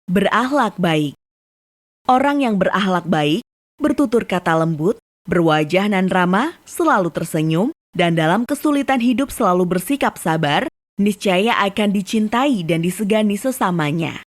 Berakhlak baik. Orang yang berakhlak baik, bertutur kata lembut, berwajah nan ramah, selalu tersenyum, dan dalam kesulitan hidup selalu bersikap sabar, niscaya akan dicintai dan disegani sesamanya.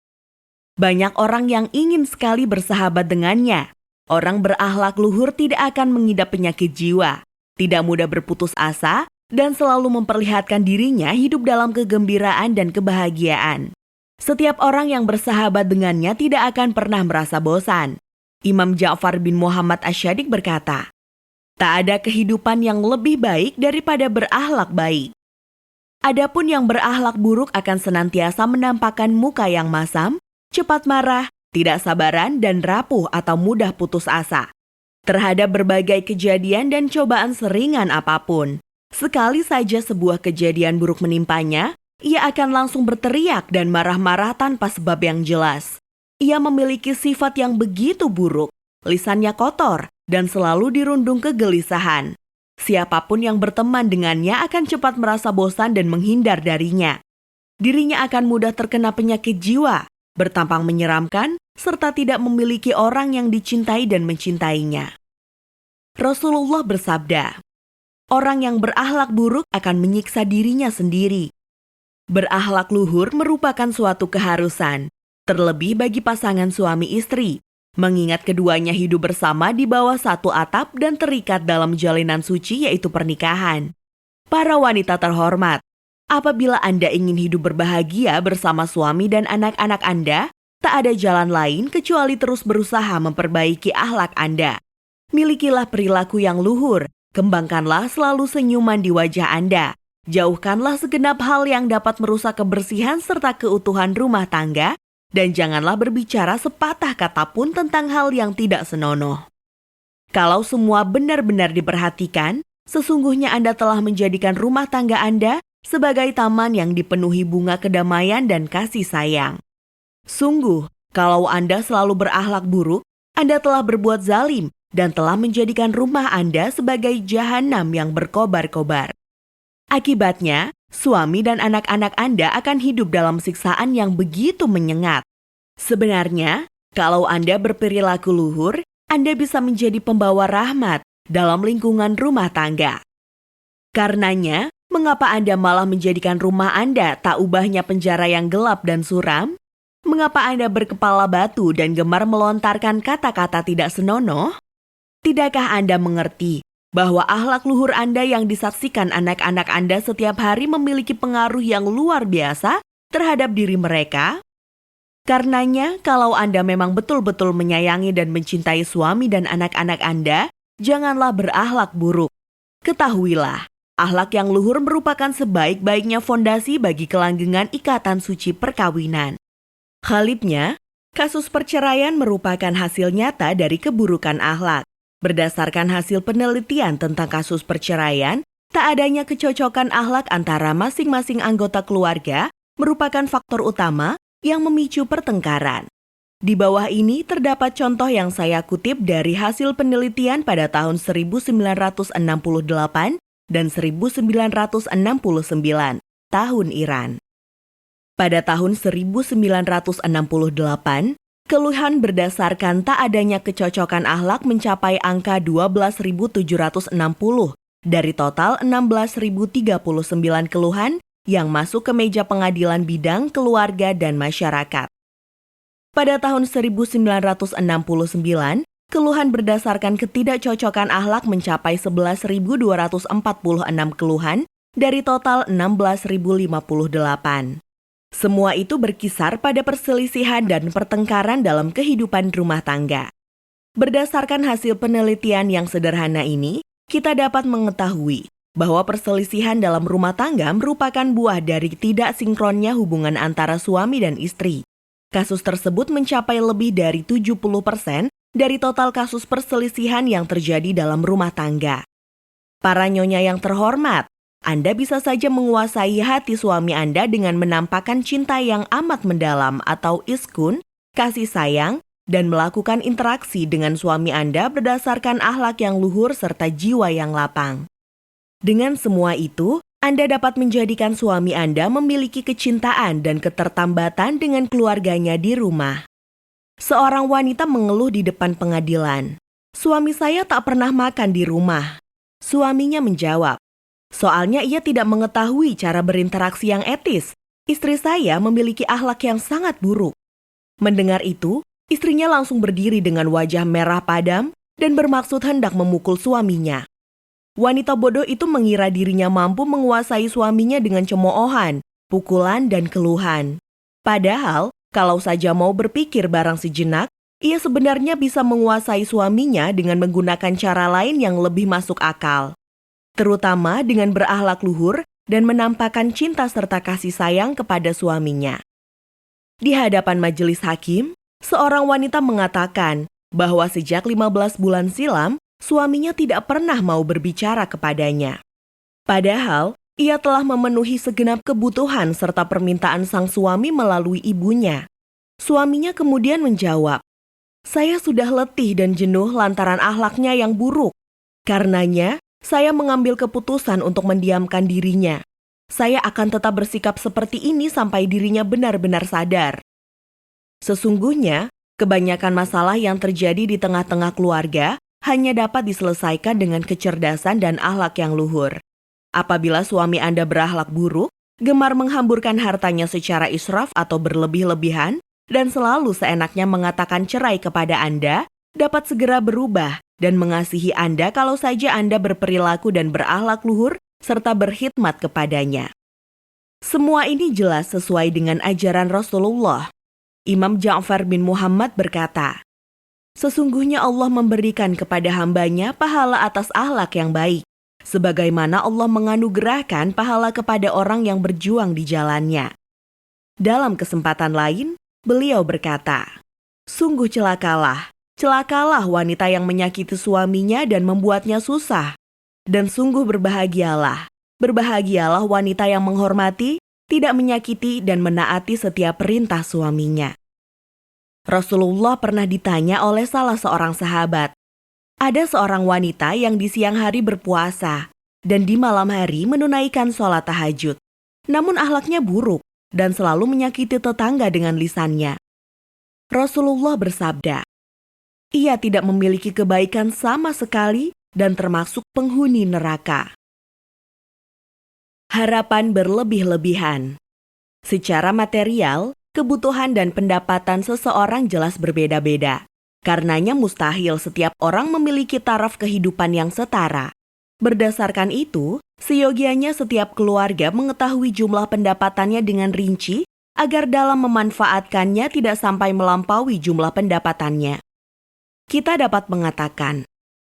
Banyak orang yang ingin sekali bersahabat dengannya. Orang berakhlak luhur tidak akan mengidap penyakit jiwa, tidak mudah berputus asa, dan selalu memperlihatkan dirinya hidup dalam kegembiraan dan kebahagiaan. Setiap orang yang bersahabat dengannya tidak akan pernah merasa bosan. Imam Ja'far bin Muhammad Asy-Syadiq berkata, "Tak ada kehidupan yang lebih baik daripada berakhlak baik." Adapun yang berakhlak buruk akan senantiasa menampakkan muka yang masam, cepat marah, tidak sabaran, dan rapuh atau mudah putus asa terhadap berbagai kejadian dan cobaan seringan apapun. Sekali saja sebuah kejadian buruk menimpanya, ia akan langsung berteriak dan marah-marah tanpa sebab yang jelas. Ia memiliki sifat yang begitu buruk, lisannya kotor, dan selalu dirundung kegelisahan. Siapapun yang berteman dengannya akan cepat merasa bosan dan menghindar darinya. Dirinya akan mudah terkena penyakit jiwa, bertampang menyeramkan, serta tidak memiliki orang yang dicintai dan mencintainya. Rasulullah bersabda, "Orang yang berakhlak buruk akan menyiksa dirinya sendiri." Berakhlak luhur merupakan suatu keharusan, terlebih bagi pasangan suami istri, mengingat keduanya hidup bersama di bawah satu atap dan terikat dalam jalinan suci yaitu pernikahan. Para wanita terhormat, apabila Anda ingin hidup berbahagia bersama suami dan anak-anak Anda, tak ada jalan lain kecuali terus berusaha memperbaiki akhlak Anda. Milikilah perilaku yang luhur, kembangkanlah selalu senyuman di wajah Anda. Jauhkanlah segenap hal yang dapat merusak kebersihan serta keutuhan rumah tangga, dan janganlah berbicara sepatah kata pun tentang hal yang tidak senonoh. Kalau semua benar-benar diperhatikan, sesungguhnya Anda telah menjadikan rumah tangga Anda sebagai taman yang dipenuhi bunga kedamaian dan kasih sayang. Sungguh, kalau Anda selalu berakhlak buruk, Anda telah berbuat zalim dan telah menjadikan rumah Anda sebagai jahanam yang berkobar-kobar. Akibatnya, suami dan anak-anak Anda akan hidup dalam siksaan yang begitu menyengat. Sebenarnya, kalau Anda berperilaku luhur, Anda bisa menjadi pembawa rahmat dalam lingkungan rumah tangga. Karenanya, mengapa Anda malah menjadikan rumah Anda tak ubahnya penjara yang gelap dan suram? Mengapa Anda berkepala batu dan gemar melontarkan kata-kata tidak senonoh? Tidakkah Anda mengerti bahwa akhlak luhur Anda yang disaksikan anak-anak Anda setiap hari memiliki pengaruh yang luar biasa terhadap diri mereka? Karenanya, kalau Anda memang betul-betul menyayangi dan mencintai suami dan anak-anak Anda, janganlah berakhlak buruk. Ketahuilah, akhlak yang luhur merupakan sebaik-baiknya fondasi bagi kelanggengan ikatan suci perkawinan. Khalibnya, kasus perceraian merupakan hasil nyata dari keburukan akhlak. Berdasarkan hasil penelitian tentang kasus perceraian, tak adanya kecocokan akhlak antara masing-masing anggota keluarga merupakan faktor utama yang memicu pertengkaran. Di bawah ini terdapat contoh yang saya kutip dari hasil penelitian pada tahun 1968 dan 1969, tahun Iran. Pada tahun 1968, keluhan berdasarkan tak adanya kecocokan akhlak mencapai angka 12.760 dari total 16.039 keluhan yang masuk ke meja pengadilan bidang keluarga dan masyarakat. Pada tahun 1969, keluhan berdasarkan ketidakcocokan akhlak mencapai 11.246 keluhan dari total 16.058. Semua itu berkisar pada perselisihan dan pertengkaran dalam kehidupan rumah tangga. Berdasarkan hasil penelitian yang sederhana ini, kita dapat mengetahui bahwa perselisihan dalam rumah tangga merupakan buah dari tidak sinkronnya hubungan antara suami dan istri. Kasus tersebut mencapai lebih dari 70% dari total kasus perselisihan yang terjadi dalam rumah tangga. Para nyonya yang terhormat, Anda bisa saja menguasai hati suami Anda dengan menampakkan cinta yang amat mendalam atau iskun, kasih sayang, dan melakukan interaksi dengan suami Anda berdasarkan akhlak yang luhur serta jiwa yang lapang. Dengan semua itu, Anda dapat menjadikan suami Anda memiliki kecintaan dan ketertambatan dengan keluarganya di rumah. Seorang wanita mengeluh di depan pengadilan. Suami saya tak pernah makan di rumah. Suaminya menjawab, soalnya ia tidak mengetahui cara berinteraksi yang etis. Istri saya memiliki akhlak yang sangat buruk. Mendengar itu, istrinya langsung berdiri dengan wajah merah padam dan bermaksud hendak memukul suaminya. Wanita bodoh itu mengira dirinya mampu menguasai suaminya dengan cemoohan, pukulan, dan keluhan. Padahal, kalau saja mau berpikir barang sejenak, ia sebenarnya bisa menguasai suaminya dengan menggunakan cara lain yang lebih masuk akal. Terutama dengan berakhlak luhur dan menampakkan cinta serta kasih sayang kepada suaminya. Di hadapan majelis hakim, seorang wanita mengatakan bahwa sejak 15 bulan silam, suaminya tidak pernah mau berbicara kepadanya. Padahal, ia telah memenuhi segenap kebutuhan serta permintaan sang suami melalui ibunya. Suaminya kemudian menjawab, "Saya sudah letih dan jenuh lantaran akhlaknya yang buruk. Karenanya, saya mengambil keputusan untuk mendiamkan dirinya. Saya akan tetap bersikap seperti ini sampai dirinya benar-benar sadar." Sesungguhnya, kebanyakan masalah yang terjadi di tengah-tengah keluarga hanya dapat diselesaikan dengan kecerdasan dan akhlak yang luhur. Apabila suami Anda berakhlak buruk, gemar menghamburkan hartanya secara israf atau berlebih-lebihan, dan selalu seenaknya mengatakan cerai kepada Anda, dapat segera berubah dan mengasihi Anda kalau saja Anda berperilaku dan berakhlak luhur serta berkhidmat kepadanya. Semua ini jelas sesuai dengan ajaran Rasulullah. Imam Ja'far bin Muhammad berkata, "Sesungguhnya Allah memberikan kepada hambanya pahala atas akhlak yang baik, sebagaimana Allah menganugerahkan pahala kepada orang yang berjuang di jalannya." Dalam kesempatan lain, beliau berkata, "Sungguh celakalah wanita yang menyakiti suaminya dan membuatnya susah. Dan sungguh berbahagialah wanita yang menghormati, tidak menyakiti dan menaati setiap perintah suaminya." Rasulullah pernah ditanya oleh salah seorang sahabat, ada seorang wanita yang di siang hari berpuasa dan di malam hari menunaikan sholat tahajud, namun akhlaknya buruk dan selalu menyakiti tetangga dengan lisannya. Rasulullah bersabda, "Ia tidak memiliki kebaikan sama sekali dan termasuk penghuni neraka." Harapan berlebih-lebihan. Secara material, kebutuhan dan pendapatan seseorang jelas berbeda-beda. Karenanya mustahil setiap orang memiliki taraf kehidupan yang setara. Berdasarkan itu, seyogianya setiap keluarga mengetahui jumlah pendapatannya dengan rinci agar dalam memanfaatkannya tidak sampai melampaui jumlah pendapatannya. Kita dapat mengatakan,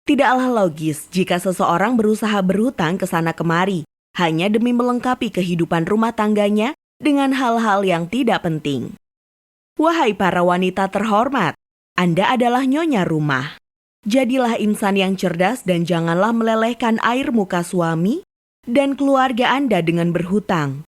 tidaklah logis jika seseorang berusaha berhutang ke sana kemari hanya demi melengkapi kehidupan rumah tangganya dengan hal-hal yang tidak penting. Wahai para wanita terhormat, Anda adalah nyonya rumah. Jadilah insan yang cerdas dan janganlah melelehkan air muka suami dan keluarga Anda dengan berhutang.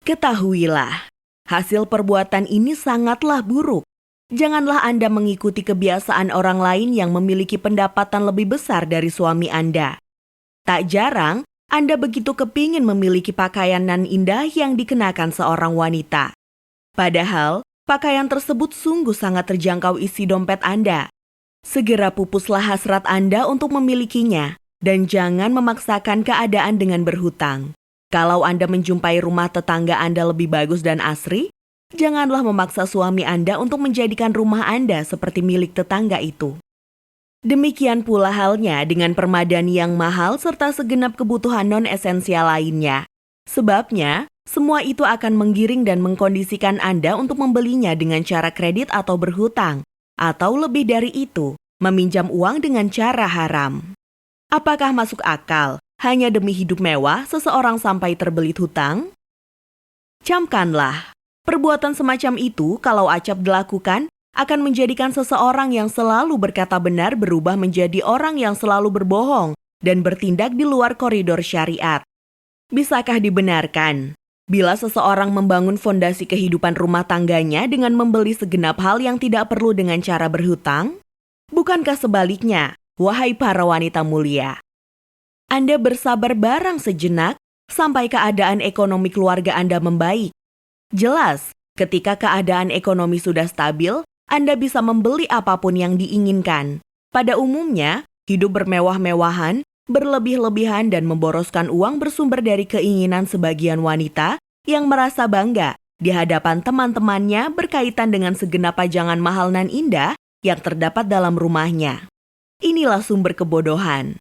Ketahuilah, hasil perbuatan ini sangatlah buruk. Janganlah Anda mengikuti kebiasaan orang lain yang memiliki pendapatan lebih besar dari suami Anda. Tak jarang, Anda begitu kepingin memiliki pakaian nan indah yang dikenakan seorang wanita. Padahal, pakaian tersebut sungguh sangat terjangkau isi dompet Anda. Segera pupuslah hasrat Anda untuk memilikinya, dan jangan memaksakan keadaan dengan berhutang. Kalau Anda menjumpai rumah tetangga Anda lebih bagus dan asri, janganlah memaksa suami Anda untuk menjadikan rumah Anda seperti milik tetangga itu. Demikian pula halnya dengan permadani yang mahal serta segenap kebutuhan non-esensial lainnya. Sebabnya, semua itu akan menggiring dan mengkondisikan Anda untuk membelinya dengan cara kredit atau berhutang, atau lebih dari itu, meminjam uang dengan cara haram. Apakah masuk akal hanya demi hidup mewah seseorang sampai terbelit hutang? Camkanlah, perbuatan semacam itu kalau acap dilakukan, akan menjadikan seseorang yang selalu berkata benar berubah menjadi orang yang selalu berbohong dan bertindak di luar koridor syariat. Bisakah dibenarkan bila seseorang membangun fondasi kehidupan rumah tangganya dengan membeli segenap hal yang tidak perlu dengan cara berhutang? Bukankah sebaliknya, wahai para wanita mulia? Anda bersabar barang sejenak sampai keadaan ekonomi keluarga Anda membaik. Jelas, ketika keadaan ekonomi sudah stabil, Anda bisa membeli apapun yang diinginkan. Pada umumnya, hidup bermewah-mewahan, berlebih-lebihan dan memboroskan uang bersumber dari keinginan sebagian wanita yang merasa bangga di hadapan teman-temannya berkaitan dengan segenap pajangan mahal nan indah yang terdapat dalam rumahnya. Inilah sumber kebodohan.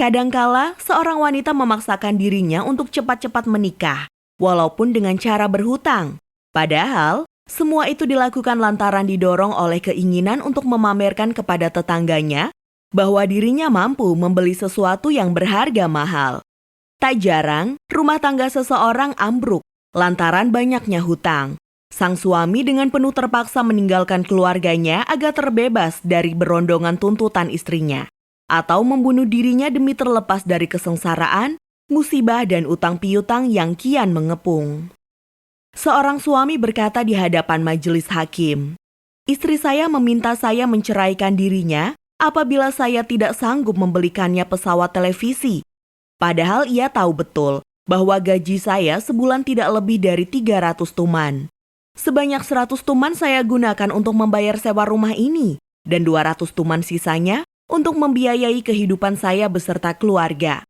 Kadangkala, seorang wanita memaksakan dirinya untuk cepat-cepat menikah, walaupun dengan cara berhutang. Padahal, semua itu dilakukan lantaran didorong oleh keinginan untuk memamerkan kepada tetangganya bahwa dirinya mampu membeli sesuatu yang berharga mahal. Tak jarang, rumah tangga seseorang ambruk lantaran banyaknya hutang. Sang suami dengan penuh terpaksa meninggalkan keluarganya agar terbebas dari berondongan tuntutan istrinya, atau membunuh dirinya demi terlepas dari kesengsaraan, musibah dan utang piutang yang kian mengepung. Seorang suami berkata di hadapan majelis hakim, "Istri saya meminta saya menceraikan dirinya apabila saya tidak sanggup membelikannya pesawat televisi. Padahal ia tahu betul bahwa gaji saya sebulan tidak lebih dari 300 tuman. Sebanyak 100 tuman saya gunakan untuk membayar sewa rumah ini, dan 200 tuman sisanya untuk membiayai kehidupan saya beserta keluarga.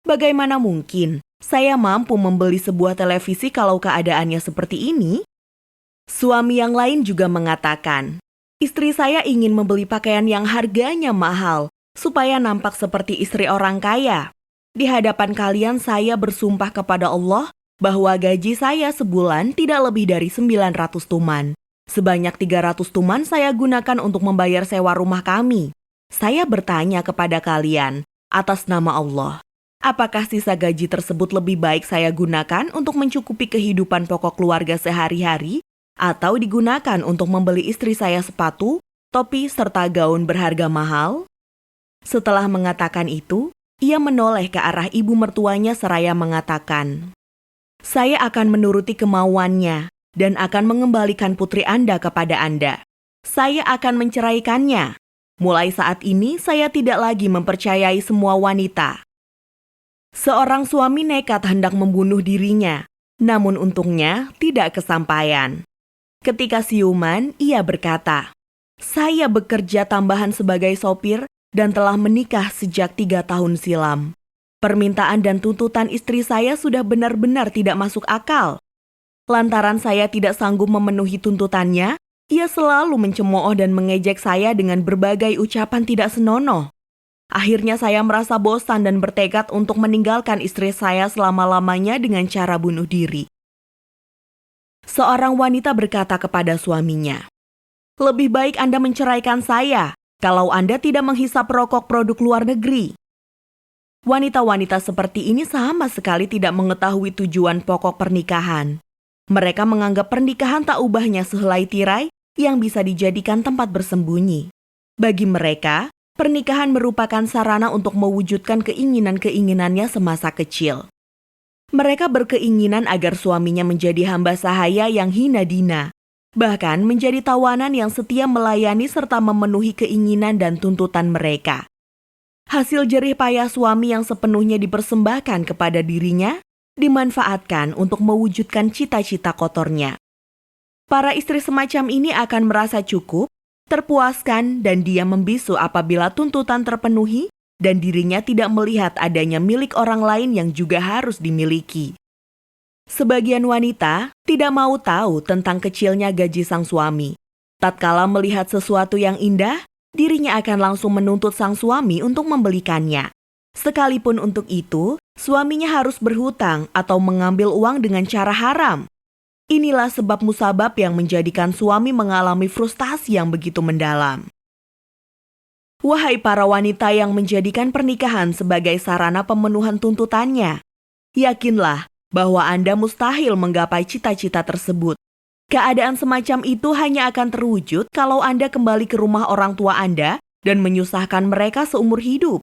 Bagaimana mungkin saya mampu membeli sebuah televisi kalau keadaannya seperti ini?" Suami yang lain juga mengatakan, "Istri saya ingin membeli pakaian yang harganya mahal, supaya nampak seperti istri orang kaya. Di hadapan kalian saya bersumpah kepada Allah bahwa gaji saya sebulan tidak lebih dari 900 tuman. Sebanyak 300 tuman saya gunakan untuk membayar sewa rumah kami. Saya bertanya kepada kalian, atas nama Allah, apakah sisa gaji tersebut lebih baik saya gunakan untuk mencukupi kehidupan pokok keluarga sehari-hari, atau digunakan untuk membeli istri saya sepatu, topi, serta gaun berharga mahal?" Setelah mengatakan itu, ia menoleh ke arah ibu mertuanya seraya mengatakan, "Saya akan menuruti kemauannya dan akan mengembalikan putri Anda kepada Anda. Saya akan menceraikannya. Mulai saat ini saya tidak lagi mempercayai semua wanita." Seorang suami nekat hendak membunuh dirinya, namun untungnya tidak kesampaian. Ketika siuman, ia berkata, "Saya bekerja tambahan sebagai sopir dan telah menikah sejak 3 tahun silam. Permintaan dan tuntutan istri saya sudah benar-benar tidak masuk akal. Lantaran saya tidak sanggup memenuhi tuntutannya, ia selalu mencemooh dan mengejek saya dengan berbagai ucapan tidak senonoh. Akhirnya saya merasa bosan dan bertekad untuk meninggalkan istri saya selama-lamanya dengan cara bunuh diri." Seorang wanita berkata kepada suaminya, "Lebih baik Anda menceraikan saya kalau Anda tidak menghisap rokok produk luar negeri." Wanita-wanita seperti ini sama sekali tidak mengetahui tujuan pokok pernikahan. Mereka menganggap pernikahan tak ubahnya sehelai tirai yang bisa dijadikan tempat bersembunyi. Bagi mereka, pernikahan merupakan sarana untuk mewujudkan keinginan-keinginannya semasa kecil. Mereka berkeinginan agar suaminya menjadi hamba sahaya yang hina dina, bahkan menjadi tawanan yang setia melayani serta memenuhi keinginan dan tuntutan mereka. Hasil jerih payah suami yang sepenuhnya dipersembahkan kepada dirinya, dimanfaatkan untuk mewujudkan cita-cita kotornya. Para istri semacam ini akan merasa cukup, terpuaskan, dan diam membisu apabila tuntutan terpenuhi dan dirinya tidak melihat adanya milik orang lain yang juga harus dimiliki. Sebagian wanita tidak mau tahu tentang kecilnya gaji sang suami. Tatkala melihat sesuatu yang indah, dirinya akan langsung menuntut sang suami untuk membelikannya. Sekalipun untuk itu, suaminya harus berhutang atau mengambil uang dengan cara haram. Inilah sebab musabab yang menjadikan suami mengalami frustasi yang begitu mendalam. Wahai para wanita yang menjadikan pernikahan sebagai sarana pemenuhan tuntutannya, yakinlah bahwa Anda mustahil menggapai cita-cita tersebut. Keadaan semacam itu hanya akan terwujud kalau Anda kembali ke rumah orang tua Anda dan menyusahkan mereka seumur hidup.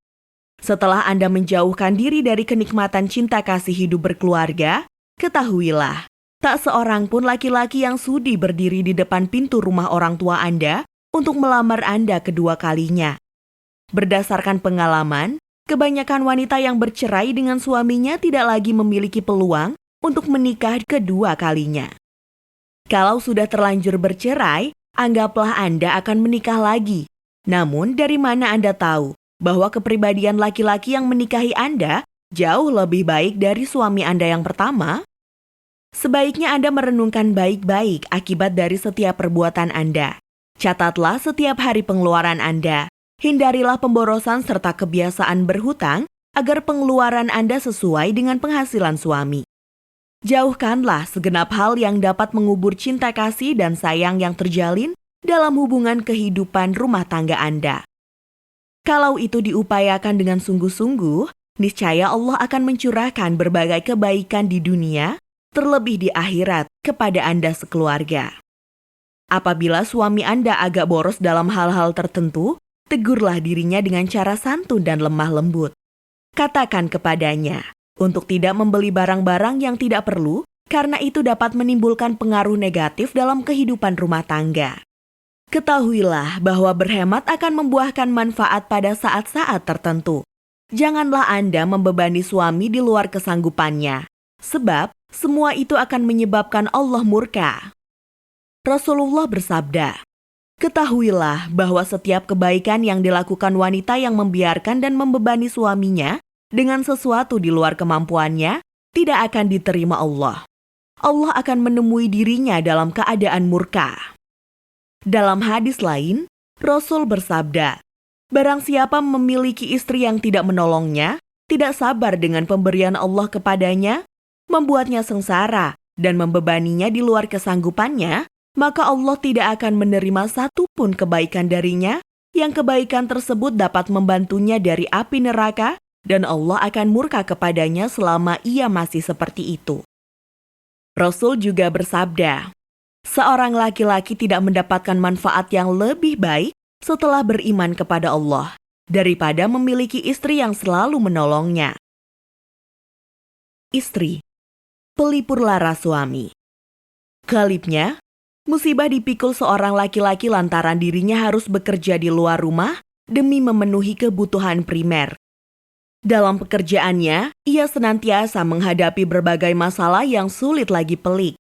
Setelah Anda menjauhkan diri dari kenikmatan cinta kasih hidup berkeluarga, ketahuilah, tak seorang pun laki-laki yang sudi berdiri di depan pintu rumah orang tua Anda untuk melamar Anda kedua kalinya. Berdasarkan pengalaman, kebanyakan wanita yang bercerai dengan suaminya tidak lagi memiliki peluang untuk menikah kedua kalinya. Kalau sudah terlanjur bercerai, anggaplah Anda akan menikah lagi. Namun dari mana Anda tahu bahwa kepribadian laki-laki yang menikahi Anda jauh lebih baik dari suami Anda yang pertama? Sebaiknya Anda merenungkan baik-baik akibat dari setiap perbuatan Anda. Catatlah setiap hari pengeluaran Anda. Hindarilah pemborosan serta kebiasaan berhutang agar pengeluaran Anda sesuai dengan penghasilan suami. Jauhkanlah segenap hal yang dapat mengubur cinta kasih dan sayang yang terjalin dalam hubungan kehidupan rumah tangga Anda. Kalau itu diupayakan dengan sungguh-sungguh, niscaya Allah akan mencurahkan berbagai kebaikan di dunia, terlebih di akhirat kepada Anda sekeluarga. Apabila suami Anda agak boros dalam hal-hal tertentu, tegurlah dirinya dengan cara santun dan lemah lembut. Katakan kepadanya untuk tidak membeli barang-barang yang tidak perlu, karena itu dapat menimbulkan pengaruh negatif dalam kehidupan rumah tangga. Ketahuilah bahwa berhemat akan membuahkan manfaat pada saat-saat tertentu. Janganlah Anda membebani suami di luar kesanggupannya, sebab semua itu akan menyebabkan Allah murka. Rasulullah bersabda, "Ketahuilah bahwa setiap kebaikan yang dilakukan wanita yang membiarkan dan membebani suaminya dengan sesuatu di luar kemampuannya tidak akan diterima Allah. Allah akan menemui dirinya dalam keadaan murka." Dalam hadis lain, Rasul bersabda, "Barang siapa memiliki istri yang tidak menolongnya, tidak sabar dengan pemberian Allah kepadanya, membuatnya sengsara dan membebaninya di luar kesanggupannya, maka Allah tidak akan menerima satupun kebaikan darinya, yang kebaikan tersebut dapat membantunya dari api neraka, dan Allah akan murka kepadanya selama ia masih seperti itu." Rasul juga bersabda, "Seorang laki-laki tidak mendapatkan manfaat yang lebih baik setelah beriman kepada Allah, daripada memiliki istri yang selalu menolongnya." Istri, pelipur lara suami. Galibnya, musibah dipikul seorang laki-laki lantaran dirinya harus bekerja di luar rumah demi memenuhi kebutuhan primer. Dalam pekerjaannya, ia senantiasa menghadapi berbagai masalah yang sulit lagi pelik.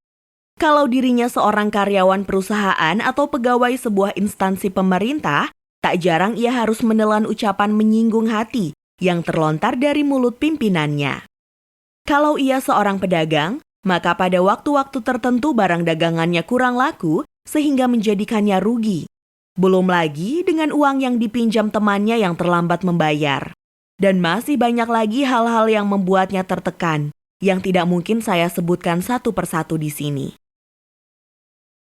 Kalau dirinya seorang karyawan perusahaan atau pegawai sebuah instansi pemerintah, tak jarang ia harus menelan ucapan menyinggung hati yang terlontar dari mulut pimpinannya. Kalau ia seorang pedagang, maka pada waktu-waktu tertentu barang dagangannya kurang laku sehingga menjadikannya rugi. Belum lagi dengan uang yang dipinjam temannya yang terlambat membayar. Dan masih banyak lagi hal-hal yang membuatnya tertekan, yang tidak mungkin saya sebutkan satu persatu di sini.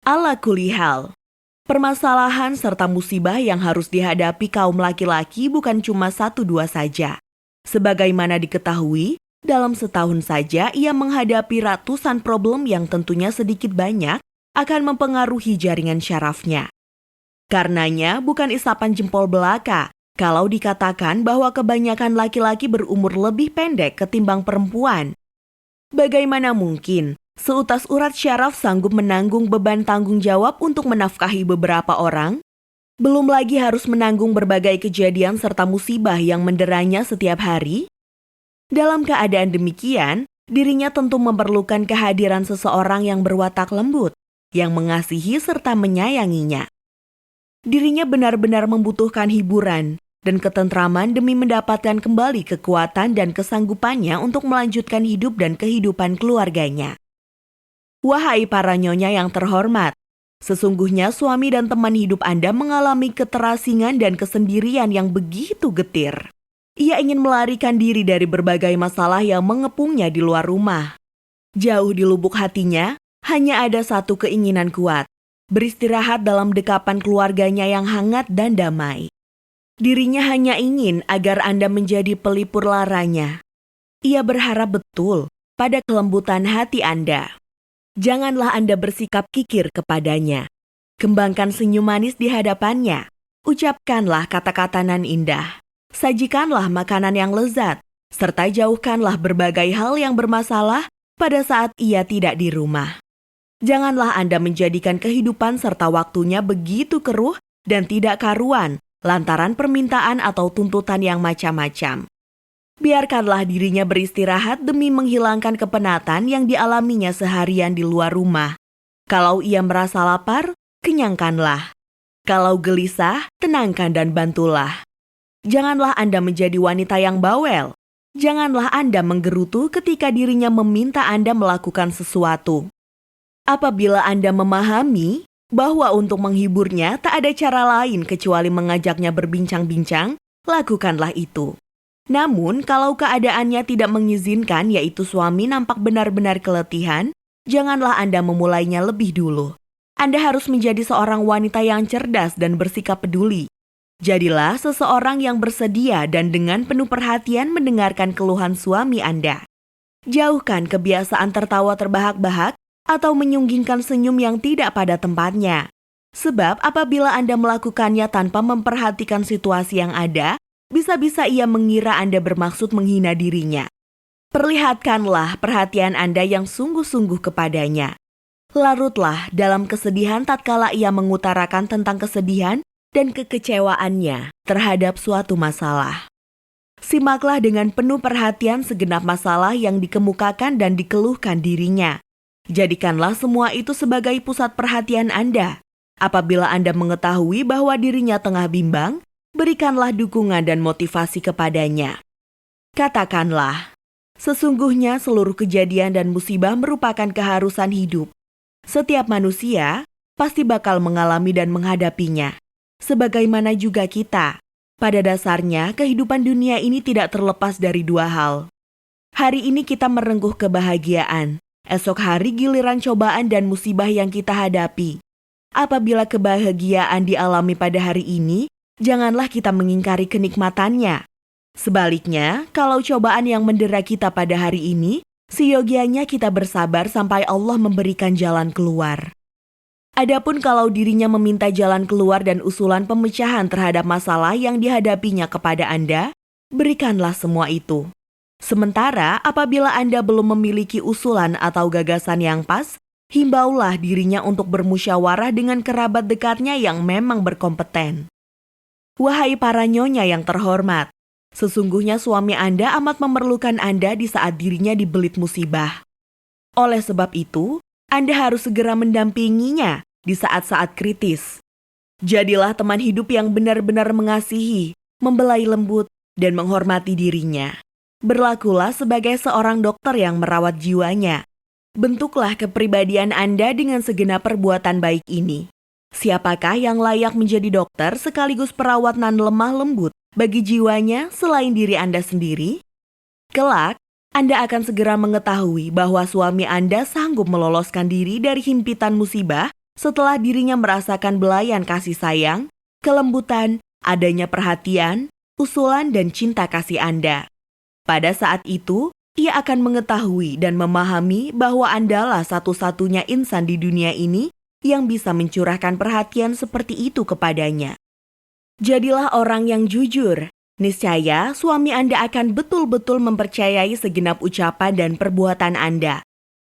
Ala kulli hal, permasalahan serta musibah yang harus dihadapi kaum laki-laki bukan cuma 1-2 saja. Sebagaimana diketahui, dalam setahun saja ia menghadapi ratusan problem yang tentunya sedikit banyak akan mempengaruhi jaringan syarafnya. Karenanya bukan isapan jempol belaka kalau dikatakan bahwa kebanyakan laki-laki berumur lebih pendek ketimbang perempuan. Bagaimana mungkin seutas urat syaraf sanggup menanggung beban tanggung jawab untuk menafkahi beberapa orang? Belum lagi harus menanggung berbagai kejadian serta musibah yang menderanya setiap hari? Dalam keadaan demikian, dirinya tentu memerlukan kehadiran seseorang yang berwatak lembut, yang mengasihi serta menyayanginya. Dirinya benar-benar membutuhkan hiburan dan ketentraman demi mendapatkan kembali kekuatan dan kesanggupannya untuk melanjutkan hidup dan kehidupan keluarganya. Wahai para nyonya yang terhormat, sesungguhnya suami dan teman hidup Anda mengalami keterasingan dan kesendirian yang begitu getir. Ia ingin melarikan diri dari berbagai masalah yang mengepungnya di luar rumah. Jauh di lubuk hatinya, hanya ada satu keinginan kuat, beristirahat dalam dekapan keluarganya yang hangat dan damai. Dirinya hanya ingin agar Anda menjadi pelipur laranya. Ia berharap betul pada kelembutan hati Anda. Janganlah Anda bersikap kikir kepadanya. Kembangkan senyum manis di hadapannya. Ucapkanlah kata-kata nan indah. Sajikanlah makanan yang lezat, serta jauhkanlah berbagai hal yang bermasalah pada saat ia tidak di rumah. Janganlah Anda menjadikan kehidupan serta waktunya begitu keruh dan tidak karuan lantaran permintaan atau tuntutan yang macam-macam. Biarkanlah dirinya beristirahat demi menghilangkan kepenatan yang dialaminya seharian di luar rumah. Kalau ia merasa lapar, kenyangkanlah. Kalau gelisah, tenangkan dan bantulah. Janganlah Anda menjadi wanita yang bawel. Janganlah Anda menggerutu ketika dirinya meminta Anda melakukan sesuatu. Apabila Anda memahami bahwa untuk menghiburnya tak ada cara lain kecuali mengajaknya berbincang-bincang, lakukanlah itu. Namun, kalau keadaannya tidak mengizinkan, yaitu suami nampak benar-benar keletihan, janganlah Anda memulainya lebih dulu. Anda harus menjadi seorang wanita yang cerdas dan bersikap peduli. Jadilah seseorang yang bersedia dan dengan penuh perhatian mendengarkan keluhan suami Anda. Jauhkan kebiasaan tertawa terbahak-bahak atau menyunggingkan senyum yang tidak pada tempatnya. Sebab apabila Anda melakukannya tanpa memperhatikan situasi yang ada, bisa-bisa ia mengira Anda bermaksud menghina dirinya. Perlihatkanlah perhatian Anda yang sungguh-sungguh kepadanya. Larutlah dalam kesedihan tatkala ia mengutarakan tentang kesedihan dan kekecewaannya terhadap suatu masalah. Simaklah dengan penuh perhatian segenap masalah yang dikemukakan dan dikeluhkan dirinya. Jadikanlah semua itu sebagai pusat perhatian Anda. Apabila Anda mengetahui bahwa dirinya tengah bimbang, berikanlah dukungan dan motivasi kepadanya. Katakanlah, sesungguhnya seluruh kejadian dan musibah merupakan keharusan hidup. Setiap manusia pasti bakal mengalami dan menghadapinya. Sebagaimana juga kita, pada dasarnya kehidupan dunia ini tidak terlepas dari dua hal. Hari ini kita merengkuh kebahagiaan. Esok hari giliran cobaan dan musibah yang kita hadapi. Apabila kebahagiaan dialami pada hari ini, janganlah kita mengingkari kenikmatannya. Sebaliknya, kalau cobaan yang mendera kita pada hari ini, seyogianya kita bersabar sampai Allah memberikan jalan keluar. Adapun kalau dirinya meminta jalan keluar dan usulan pemecahan terhadap masalah yang dihadapinya kepada Anda, berikanlah semua itu. Sementara apabila Anda belum memiliki usulan atau gagasan yang pas, himbaulah dirinya untuk bermusyawarah dengan kerabat dekatnya yang memang berkompeten. Wahai para nyonya yang terhormat, sesungguhnya suami Anda amat memerlukan Anda di saat dirinya dibelit musibah. Oleh sebab itu, Anda harus segera mendampinginya di saat-saat kritis. Jadilah teman hidup yang benar-benar mengasihi, membelai lembut, dan menghormati dirinya. Berlakulah sebagai seorang dokter yang merawat jiwanya. Bentuklah kepribadian Anda dengan segenap perbuatan baik ini. Siapakah yang layak menjadi dokter sekaligus perawat nan lemah lembut bagi jiwanya selain diri Anda sendiri? Kelak, Anda akan segera mengetahui bahwa suami Anda sanggup meloloskan diri dari himpitan musibah setelah dirinya merasakan belayan kasih sayang, kelembutan, adanya perhatian, usulan dan cinta kasih Anda. Pada saat itu, ia akan mengetahui dan memahami bahwa Andalah satu-satunya insan di dunia ini yang bisa mencurahkan perhatian seperti itu kepadanya. Jadilah orang yang jujur. Niscaya suami Anda akan betul-betul mempercayai segenap ucapan dan perbuatan Anda.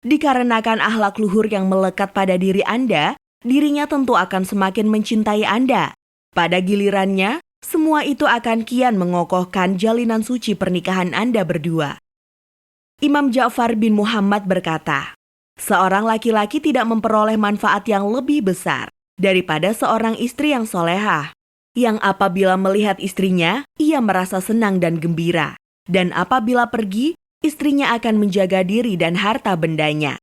Dikarenakan akhlak luhur yang melekat pada diri Anda, dirinya tentu akan semakin mencintai Anda. Pada gilirannya, semua itu akan kian mengokohkan jalinan suci pernikahan Anda berdua. Imam Ja'far bin Muhammad berkata, seorang laki-laki tidak memperoleh manfaat yang lebih besar daripada seorang istri yang solehah, yang apabila melihat istrinya, ia merasa senang dan gembira, dan apabila pergi, istrinya akan menjaga diri dan harta bendanya.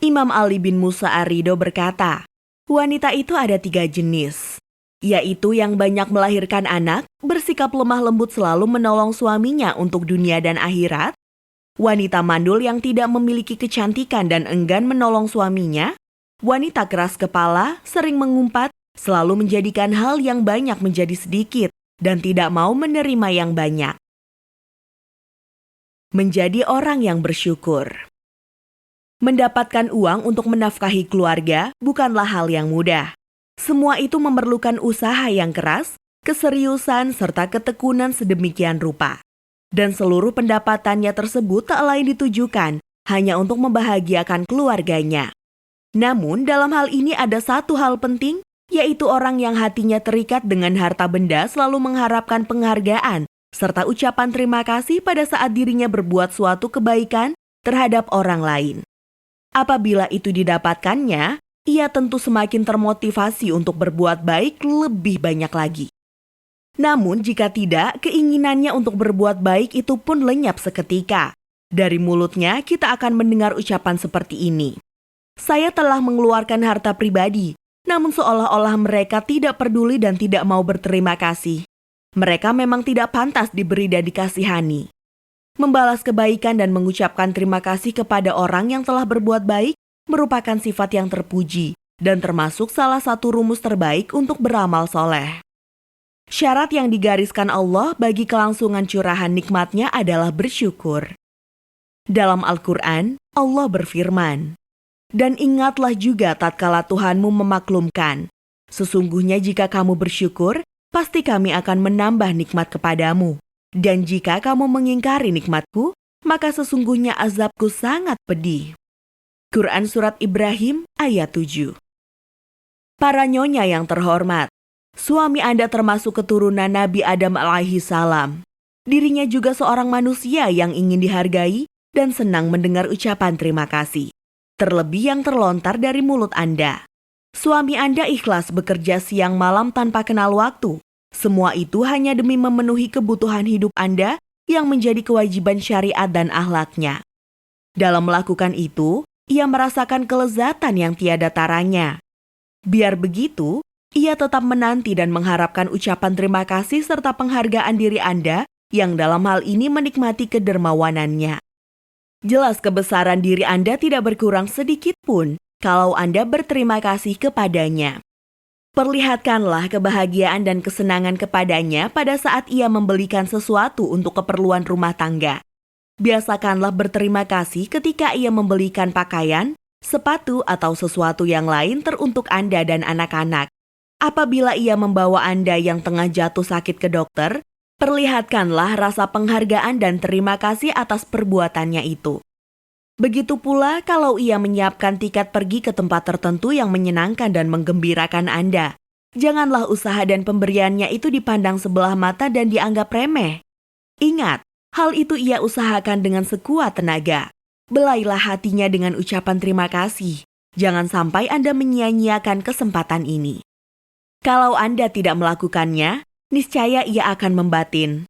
Imam Ali bin Musa Ar-Ridho berkata, wanita itu ada 3 jenis, yaitu yang banyak melahirkan anak, bersikap lemah lembut selalu menolong suaminya untuk dunia dan akhirat, wanita mandul yang tidak memiliki kecantikan dan enggan menolong suaminya, wanita keras kepala, sering mengumpat, selalu menjadikan hal yang banyak menjadi sedikit, dan tidak mau menerima yang banyak. Menjadi orang yang bersyukur. Mendapatkan uang untuk menafkahi keluarga bukanlah hal yang mudah. Semua itu memerlukan usaha yang keras, keseriusan, serta ketekunan sedemikian rupa. Dan seluruh pendapatannya tersebut tak lain ditujukan hanya untuk membahagiakan keluarganya. Namun dalam hal ini ada satu hal penting, yaitu orang yang hatinya terikat dengan harta benda selalu mengharapkan penghargaan, serta ucapan terima kasih pada saat dirinya berbuat suatu kebaikan terhadap orang lain. Apabila itu didapatkannya, ia tentu semakin termotivasi untuk berbuat baik lebih banyak lagi. Namun jika tidak, keinginannya untuk berbuat baik itu pun lenyap seketika. Dari mulutnya kita akan mendengar ucapan seperti ini. Saya telah mengeluarkan harta pribadi, namun seolah-olah mereka tidak peduli dan tidak mau berterima kasih. Mereka memang tidak pantas diberi dan dikasihani. Membalas kebaikan dan mengucapkan terima kasih kepada orang yang telah berbuat baik merupakan sifat yang terpuji dan termasuk salah satu rumus terbaik untuk beramal soleh. Syarat yang digariskan Allah bagi kelangsungan curahan nikmatnya adalah bersyukur. Dalam Al-Quran, Allah berfirman, "Dan ingatlah juga tatkala Tuhanmu memaklumkan, sesungguhnya jika kamu bersyukur, pasti kami akan menambah nikmat kepadamu. Dan jika kamu mengingkari nikmatku, maka sesungguhnya azabku sangat pedih." Quran Surat Ibrahim ayat 7. Para nyonya yang terhormat, suami Anda termasuk keturunan Nabi Adam alaihi salam. Dirinya juga seorang manusia yang ingin dihargai dan senang mendengar ucapan terima kasih. Terlebih yang terlontar dari mulut Anda. Suami Anda ikhlas bekerja siang malam tanpa kenal waktu. Semua itu hanya demi memenuhi kebutuhan hidup Anda yang menjadi kewajiban syariat dan akhlaknya. Dalam melakukan itu, ia merasakan kelezatan yang tiada taranya. Biar begitu, ia tetap menanti dan mengharapkan ucapan terima kasih serta penghargaan diri Anda yang dalam hal ini menikmati kedermawanannya. Jelas kebesaran diri Anda tidak berkurang sedikit pun kalau Anda berterima kasih kepadanya. Perlihatkanlah kebahagiaan dan kesenangan kepadanya pada saat ia membelikan sesuatu untuk keperluan rumah tangga. Biasakanlah berterima kasih ketika ia membelikan pakaian, sepatu atau sesuatu yang lain teruntuk Anda dan anak-anak. Apabila ia membawa Anda yang tengah jatuh sakit ke dokter, perlihatkanlah rasa penghargaan dan terima kasih atas perbuatannya itu. Begitu pula kalau ia menyiapkan tiket pergi ke tempat tertentu yang menyenangkan dan menggembirakan Anda. Janganlah usaha dan pemberiannya itu dipandang sebelah mata dan dianggap remeh. Ingat, hal itu ia usahakan dengan sekuat tenaga. Belailah hatinya dengan ucapan terima kasih. Jangan sampai Anda menyia-nyiakan kesempatan ini. Kalau Anda tidak melakukannya, niscaya ia akan membatin.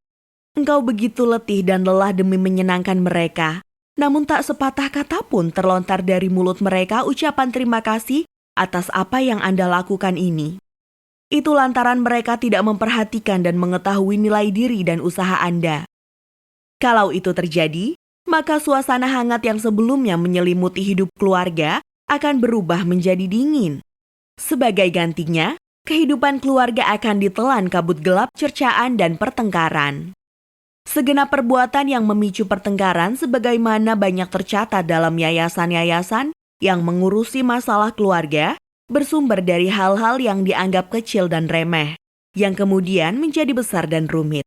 Engkau begitu letih dan lelah demi menyenangkan mereka. Namun tak sepatah kata pun terlontar dari mulut mereka ucapan terima kasih atas apa yang Anda lakukan ini. Itu lantaran mereka tidak memperhatikan dan mengetahui nilai diri dan usaha Anda. Kalau itu terjadi, maka suasana hangat yang sebelumnya menyelimuti hidup keluarga akan berubah menjadi dingin. Sebagai gantinya, kehidupan keluarga akan ditelan kabut gelap cercaan dan pertengkaran. Segenap perbuatan yang memicu pertengkaran sebagaimana banyak tercatat dalam yayasan-yayasan yang mengurusi masalah keluarga bersumber dari hal-hal yang dianggap kecil dan remeh, yang kemudian menjadi besar dan rumit.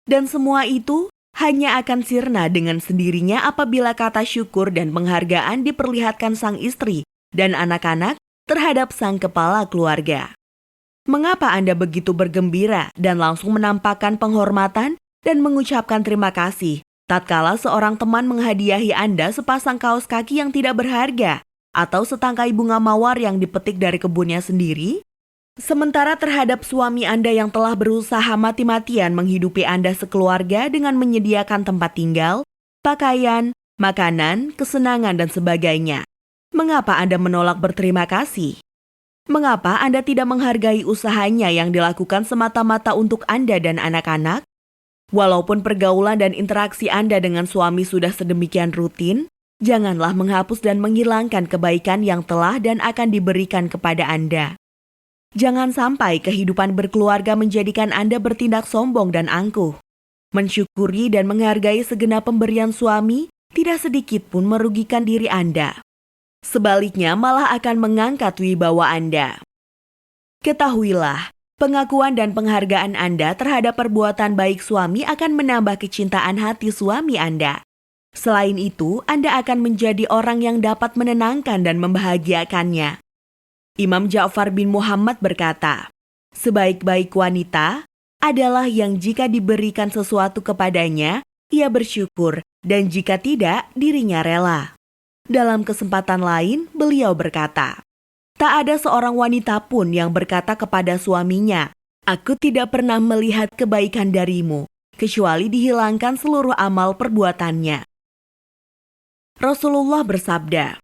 Dan semua itu hanya akan sirna dengan sendirinya apabila kata syukur dan penghargaan diperlihatkan sang istri dan anak-anak terhadap sang kepala keluarga. Mengapa Anda begitu bergembira dan langsung menampakkan penghormatan dan mengucapkan terima kasih tatkala seorang teman menghadiahi Anda sepasang kaos kaki yang tidak berharga atau setangkai bunga mawar yang dipetik dari kebunnya sendiri? Sementara terhadap suami Anda yang telah berusaha mati-matian menghidupi Anda sekeluarga dengan menyediakan tempat tinggal, pakaian, makanan, kesenangan, dan sebagainya. Mengapa Anda menolak berterima kasih? Mengapa Anda tidak menghargai usahanya yang dilakukan semata-mata untuk Anda dan anak-anak? Walaupun pergaulan dan interaksi Anda dengan suami sudah sedemikian rutin, janganlah menghapus dan menghilangkan kebaikan yang telah dan akan diberikan kepada Anda. Jangan sampai kehidupan berkeluarga menjadikan Anda bertindak sombong dan angkuh. Mensyukuri dan menghargai segenap pemberian suami tidak sedikit pun merugikan diri Anda. Sebaliknya malah akan mengangkat wibawa Anda. Ketahuilah, pengakuan dan penghargaan Anda terhadap perbuatan baik suami akan menambah kecintaan hati suami Anda. Selain itu, Anda akan menjadi orang yang dapat menenangkan dan membahagiakannya. Imam Ja'far bin Muhammad berkata, "Sebaik-baik wanita adalah yang jika diberikan sesuatu kepadanya, ia bersyukur, dan jika tidak, dirinya rela." Dalam kesempatan lain, beliau berkata, Tak ada seorang wanita pun yang berkata kepada suaminya, "Aku tidak pernah melihat kebaikan darimu," kecuali dihilangkan seluruh amal perbuatannya. Rasulullah bersabda,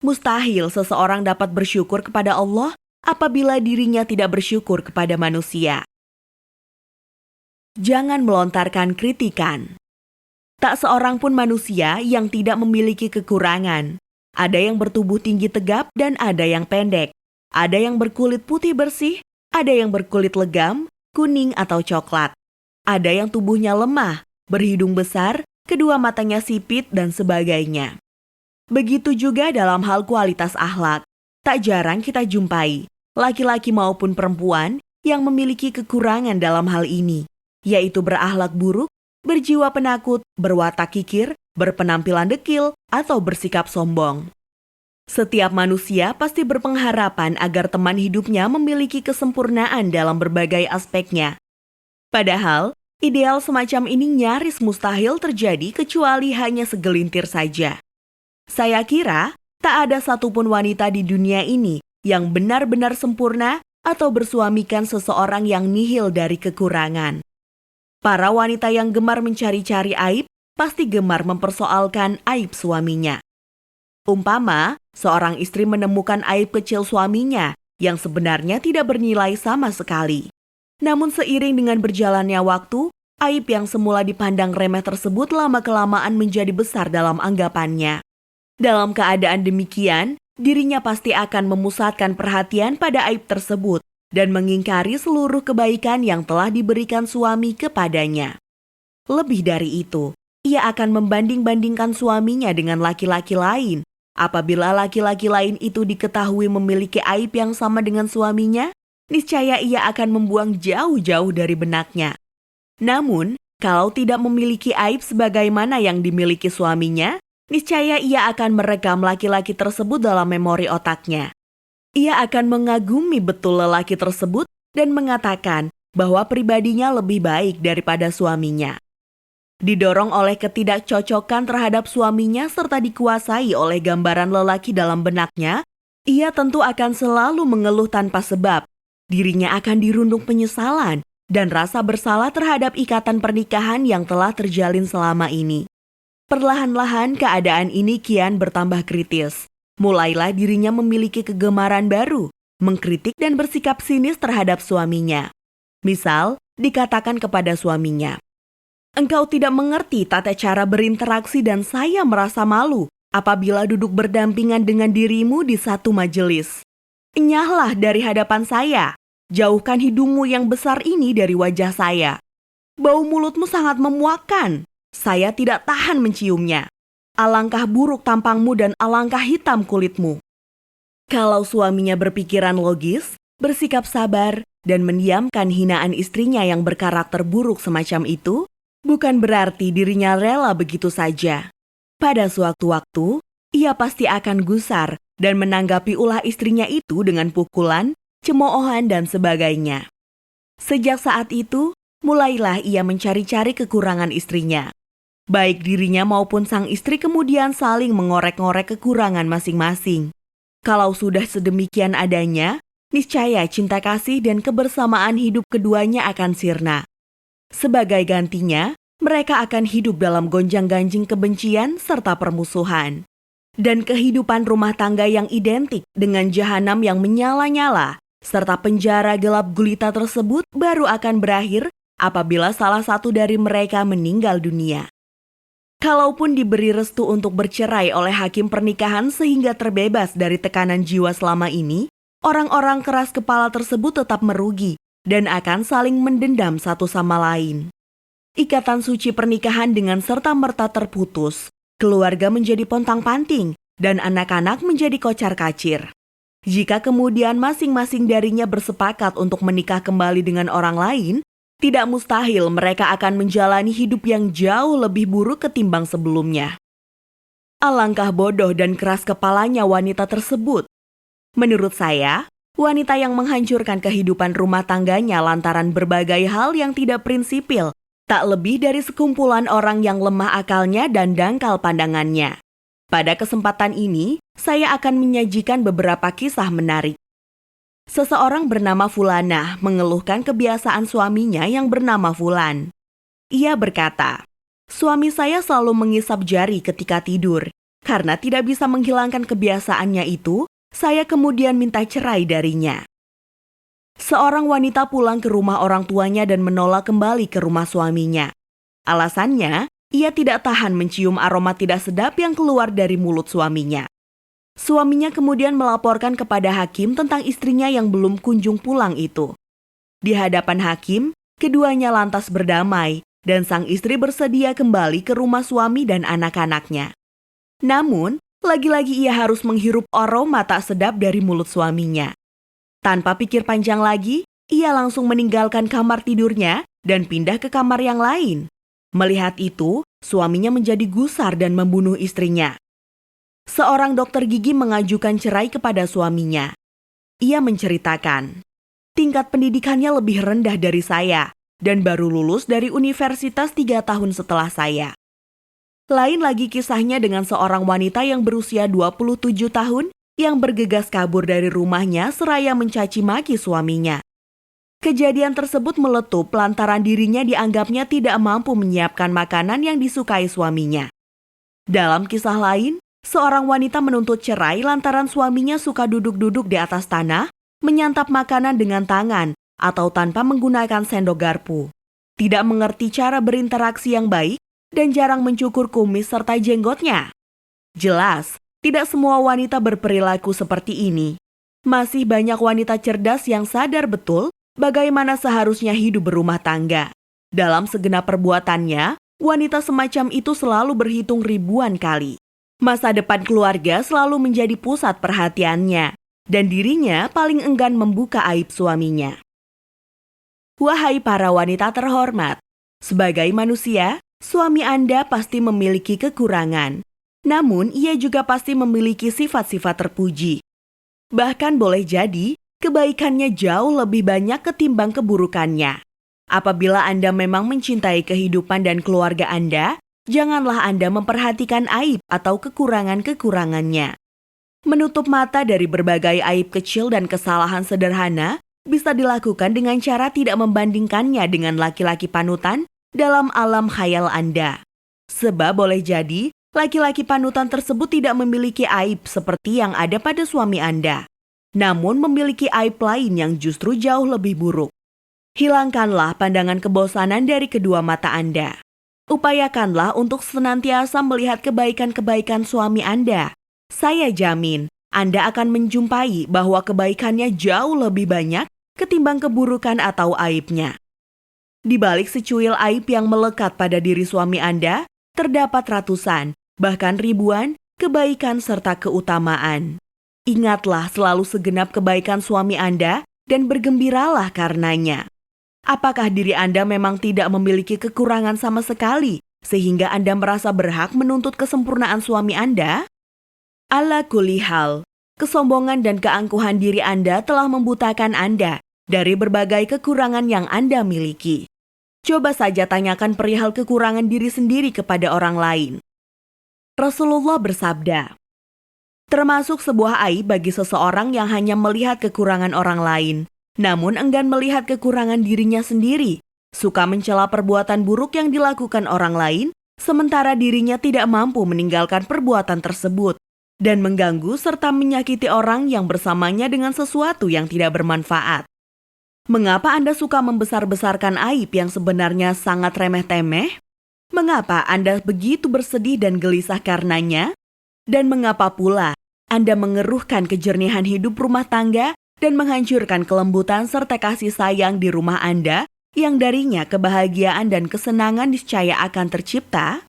mustahil seseorang dapat bersyukur kepada Allah apabila dirinya tidak bersyukur kepada manusia. Jangan melontarkan kritikan. Tak seorang pun manusia yang tidak memiliki kekurangan. Ada yang bertubuh tinggi tegap dan ada yang pendek. Ada yang berkulit putih bersih, ada yang berkulit legam, kuning atau coklat. Ada yang tubuhnya lemah, berhidung besar, kedua matanya sipit dan sebagainya. Begitu juga dalam hal kualitas akhlak. Tak jarang kita jumpai laki-laki maupun perempuan yang memiliki kekurangan dalam hal ini, yaitu berakhlak buruk, berjiwa penakut, berwatak kikir, berpenampilan dekil, atau bersikap sombong. Setiap manusia pasti berpengharapan agar teman hidupnya memiliki kesempurnaan dalam berbagai aspeknya. Padahal, ideal semacam ini nyaris mustahil terjadi kecuali hanya segelintir saja. Saya kira tak ada satupun wanita di dunia ini yang benar-benar sempurna atau bersuamikan seseorang yang nihil dari kekurangan. Para wanita yang gemar mencari-cari aib pasti gemar mempersoalkan aib suaminya. Umpama, seorang istri menemukan aib kecil suaminya yang sebenarnya tidak bernilai sama sekali. Namun seiring dengan berjalannya waktu, aib yang semula dipandang remeh tersebut lama-kelamaan menjadi besar dalam anggapannya. Dalam keadaan demikian, dirinya pasti akan memusatkan perhatian pada aib tersebut dan mengingkari seluruh kebaikan yang telah diberikan suami kepadanya. Lebih dari itu, ia akan membanding-bandingkan suaminya dengan laki-laki lain. Apabila laki-laki lain itu diketahui memiliki aib yang sama dengan suaminya, niscaya ia akan membuang jauh-jauh dari benaknya. Namun, kalau tidak memiliki aib sebagaimana yang dimiliki suaminya, niscaya ia akan merekam laki-laki tersebut dalam memori otaknya. Ia akan mengagumi betul lelaki tersebut dan mengatakan bahwa pribadinya lebih baik daripada suaminya. Didorong oleh ketidakcocokan terhadap suaminya serta dikuasai oleh gambaran lelaki dalam benaknya, ia tentu akan selalu mengeluh tanpa sebab. Dirinya akan dirundung penyesalan dan rasa bersalah terhadap ikatan pernikahan yang telah terjalin selama ini. Perlahan-lahan keadaan ini kian bertambah kritis. Mulailah dirinya memiliki kegemaran baru, mengkritik dan bersikap sinis terhadap suaminya. Misal, dikatakan kepada suaminya, "Engkau tidak mengerti tata cara berinteraksi dan saya merasa malu apabila duduk berdampingan dengan dirimu di satu majelis. Enyahlah dari hadapan saya, jauhkan hidungmu yang besar ini dari wajah saya. Bau mulutmu sangat memuakkan, saya tidak tahan menciumnya. Alangkah buruk tampangmu dan alangkah hitam kulitmu." Kalau suaminya berpikiran logis, bersikap sabar, dan mendiamkan hinaan istrinya yang berkarakter buruk semacam itu, bukan berarti dirinya rela begitu saja. Pada suatu waktu, ia pasti akan gusar dan menanggapi ulah istrinya itu dengan pukulan, cemoohan, dan sebagainya. Sejak saat itu, mulailah ia mencari-cari kekurangan istrinya. Baik dirinya maupun sang istri kemudian saling mengorek-ngorek kekurangan masing-masing. Kalau sudah sedemikian adanya, niscaya cinta kasih dan kebersamaan hidup keduanya akan sirna. Sebagai gantinya, mereka akan hidup dalam gonjang-ganjing kebencian serta permusuhan. Dan kehidupan rumah tangga yang identik dengan jahanam yang menyala-nyala, serta penjara gelap gulita tersebut baru akan berakhir apabila salah satu dari mereka meninggal dunia. Kalaupun diberi restu untuk bercerai oleh hakim pernikahan sehingga terbebas dari tekanan jiwa selama ini, orang-orang keras kepala tersebut tetap merugi dan akan saling mendendam satu sama lain. Ikatan suci pernikahan dengan serta-merta terputus, keluarga menjadi pontang-panting, dan anak-anak menjadi kocar-kacir. Jika kemudian masing-masing darinya bersepakat untuk menikah kembali dengan orang lain, tidak mustahil mereka akan menjalani hidup yang jauh lebih buruk ketimbang sebelumnya. Alangkah bodoh dan keras kepalanya wanita tersebut. Menurut saya, wanita yang menghancurkan kehidupan rumah tangganya lantaran berbagai hal yang tidak prinsipil, tak lebih dari sekumpulan orang yang lemah akalnya dan dangkal pandangannya. Pada kesempatan ini, saya akan menyajikan beberapa kisah menarik. Seseorang bernama Fulana mengeluhkan kebiasaan suaminya yang bernama Fulan. Ia berkata, "Suami saya selalu mengisap jari ketika tidur. Karena tidak bisa menghilangkan kebiasaannya itu, saya kemudian minta cerai darinya." Seorang wanita pulang ke rumah orang tuanya dan menolak kembali ke rumah suaminya. Alasannya, ia tidak tahan mencium aroma tidak sedap yang keluar dari mulut suaminya. Suaminya kemudian melaporkan kepada hakim tentang istrinya yang belum kunjung pulang itu. Di hadapan hakim, keduanya lantas berdamai dan sang istri bersedia kembali ke rumah suami dan anak-anaknya. Namun, lagi-lagi ia harus menghirup aroma tak sedap dari mulut suaminya. Tanpa pikir panjang lagi, ia langsung meninggalkan kamar tidurnya dan pindah ke kamar yang lain. Melihat itu, suaminya menjadi gusar dan membunuh istrinya. Seorang dokter gigi mengajukan cerai kepada suaminya. Ia menceritakan, "Tingkat pendidikannya lebih rendah dari saya dan baru lulus dari universitas 3 tahun setelah saya." Lain lagi kisahnya dengan seorang wanita yang berusia 27 tahun yang bergegas kabur dari rumahnya seraya mencaci maki suaminya. Kejadian tersebut meletup lantaran dirinya dianggapnya tidak mampu menyiapkan makanan yang disukai suaminya. Dalam kisah lain, seorang wanita menuntut cerai lantaran suaminya suka duduk-duduk di atas tanah, menyantap makanan dengan tangan atau tanpa menggunakan sendok garpu. Tidak mengerti cara berinteraksi yang baik dan jarang mencukur kumis serta jenggotnya. Jelas, tidak semua wanita berperilaku seperti ini. Masih banyak wanita cerdas yang sadar betul bagaimana seharusnya hidup berumah tangga. Dalam segenap perbuatannya, wanita semacam itu selalu berhitung ribuan kali. Masa depan keluarga selalu menjadi pusat perhatiannya, dan dirinya paling enggan membuka aib suaminya. Wahai para wanita terhormat, sebagai manusia, suami Anda pasti memiliki kekurangan. Namun, ia juga pasti memiliki sifat-sifat terpuji. Bahkan boleh jadi, kebaikannya jauh lebih banyak ketimbang keburukannya. Apabila Anda memang mencintai kehidupan dan keluarga Anda, janganlah Anda memperhatikan aib atau kekurangan-kekurangannya. Menutup mata dari berbagai aib kecil dan kesalahan sederhana bisa dilakukan dengan cara tidak membandingkannya dengan laki-laki panutan dalam alam khayal Anda. Sebab boleh jadi, laki-laki panutan tersebut tidak memiliki aib seperti yang ada pada suami Anda, namun memiliki aib lain yang justru jauh lebih buruk. Hilangkanlah pandangan kebosanan dari kedua mata Anda. Upayakanlah untuk senantiasa melihat kebaikan-kebaikan suami Anda. Saya jamin, Anda akan menjumpai bahwa kebaikannya jauh lebih banyak ketimbang keburukan atau aibnya. Di balik secuil aib yang melekat pada diri suami Anda, terdapat ratusan, bahkan ribuan, kebaikan serta keutamaan. Ingatlah selalu segenap kebaikan suami Anda dan bergembiralah karenanya. Apakah diri Anda memang tidak memiliki kekurangan sama sekali, sehingga Anda merasa berhak menuntut kesempurnaan suami Anda? Ala kulli hal, kesombongan dan keangkuhan diri Anda telah membutakan Anda dari berbagai kekurangan yang Anda miliki. Coba saja tanyakan perihal kekurangan diri sendiri kepada orang lain. Rasulullah bersabda, termasuk sebuah aib bagi seseorang yang hanya melihat kekurangan orang lain, namun enggan melihat kekurangan dirinya sendiri, suka mencela perbuatan buruk yang dilakukan orang lain, sementara dirinya tidak mampu meninggalkan perbuatan tersebut, dan mengganggu serta menyakiti orang yang bersamanya dengan sesuatu yang tidak bermanfaat. Mengapa Anda suka membesar-besarkan aib yang sebenarnya sangat remeh-temeh? Mengapa Anda begitu bersedih dan gelisah karenanya? Dan mengapa pula Anda mengeruhkan kejernihan hidup rumah tangga dan menghancurkan kelembutan serta kasih sayang di rumah Anda yang darinya kebahagiaan dan kesenangan niscaya akan tercipta?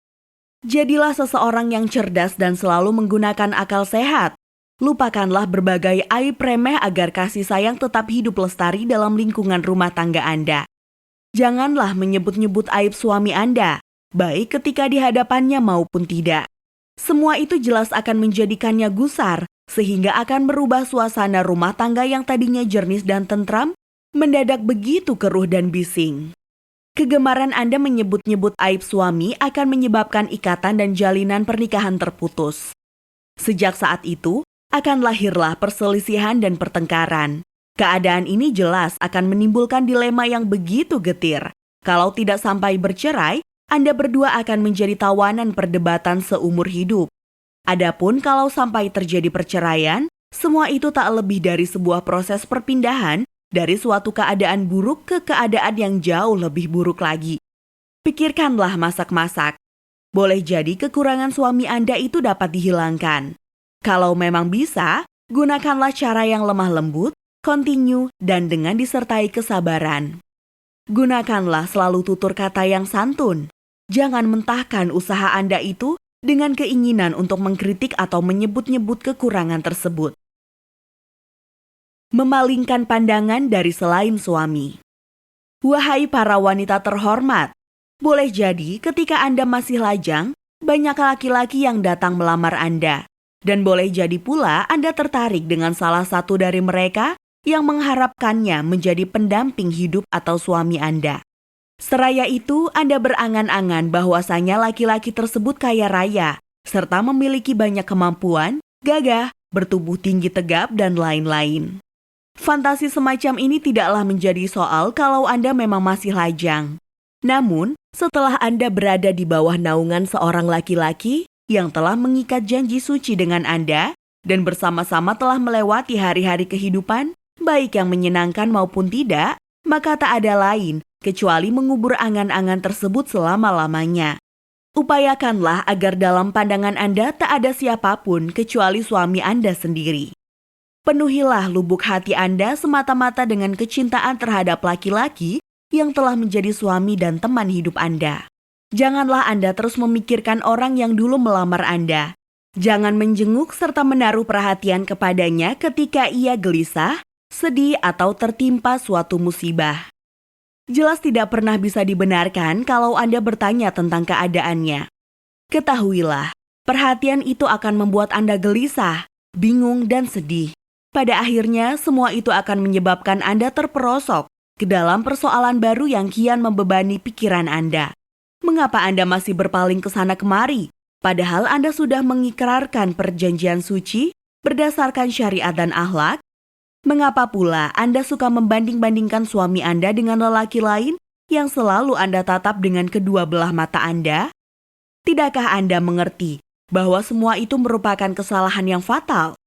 Jadilah seseorang yang cerdas dan selalu menggunakan akal sehat. Lupakanlah berbagai aib remeh agar kasih sayang tetap hidup lestari dalam lingkungan rumah tangga Anda. Janganlah menyebut-nyebut aib suami Anda, baik ketika di hadapannya maupun tidak. Semua itu jelas akan menjadikannya gusar, sehingga akan merubah suasana rumah tangga yang tadinya jernih dan tentram, mendadak begitu keruh dan bising. Kegemaran Anda menyebut-nyebut aib suami akan menyebabkan ikatan dan jalinan pernikahan terputus. Sejak saat itu, akan lahirlah perselisihan dan pertengkaran. Keadaan ini jelas akan menimbulkan dilema yang begitu getir. Kalau tidak sampai bercerai, Anda berdua akan menjadi tawanan perdebatan seumur hidup. Adapun kalau sampai terjadi perceraian, semua itu tak lebih dari sebuah proses perpindahan dari suatu keadaan buruk ke keadaan yang jauh lebih buruk lagi. Pikirkanlah masak-masak. Boleh jadi kekurangan suami Anda itu dapat dihilangkan. Kalau memang bisa, gunakanlah cara yang lemah lembut, kontinu, dan dengan disertai kesabaran. Gunakanlah selalu tutur kata yang santun. Jangan mentahkan usaha Anda itu dengan keinginan untuk mengkritik atau menyebut-nyebut kekurangan tersebut. Memalingkan pandangan dari selain suami. Wahai para wanita terhormat, boleh jadi ketika Anda masih lajang, banyak laki-laki yang datang melamar Anda. Dan boleh jadi pula Anda tertarik dengan salah satu dari mereka yang mengharapkannya menjadi pendamping hidup atau suami Anda. Seraya itu, Anda berangan-angan bahwasanya laki-laki tersebut kaya raya, serta memiliki banyak kemampuan, gagah, bertubuh tinggi tegap, dan lain-lain. Fantasi semacam ini tidaklah menjadi soal kalau Anda memang masih lajang. Namun, setelah Anda berada di bawah naungan seorang laki-laki yang telah mengikat janji suci dengan Anda dan bersama-sama telah melewati hari-hari kehidupan, baik yang menyenangkan maupun tidak, maka tak ada lain kecuali mengubur angan-angan tersebut selama-lamanya. Upayakanlah agar dalam pandangan Anda tak ada siapapun kecuali suami Anda sendiri. Penuhilah lubuk hati Anda semata-mata dengan kecintaan terhadap laki-laki yang telah menjadi suami dan teman hidup Anda. Janganlah Anda terus memikirkan orang yang dulu melamar Anda. Jangan menjenguk serta menaruh perhatian kepadanya ketika ia gelisah, sedih, atau tertimpa suatu musibah. Jelas tidak pernah bisa dibenarkan kalau Anda bertanya tentang keadaannya. Ketahuilah, perhatian itu akan membuat Anda gelisah, bingung, dan sedih. Pada akhirnya, semua itu akan menyebabkan Anda terperosok ke dalam persoalan baru yang kian membebani pikiran Anda. Mengapa Anda masih berpaling ke sana kemari, padahal Anda sudah mengikrarkan perjanjian suci berdasarkan syariat dan akhlak? Mengapa pula Anda suka membanding-bandingkan suami Anda dengan lelaki lain yang selalu Anda tatap dengan kedua belah mata Anda? Tidakkah Anda mengerti bahwa semua itu merupakan kesalahan yang fatal?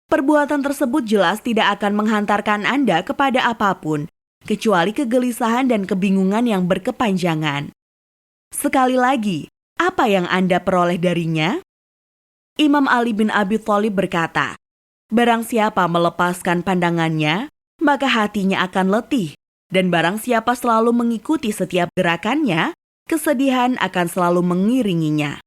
Perbuatan tersebut jelas tidak akan menghantarkan Anda kepada apapun, kecuali kegelisahan dan kebingungan yang berkepanjangan. Sekali lagi, apa yang Anda peroleh darinya? Imam Ali bin Abi Thalib berkata, barang siapa melepaskan pandangannya, maka hatinya akan letih, dan barang siapa selalu mengikuti setiap gerakannya, kesedihan akan selalu mengiringinya.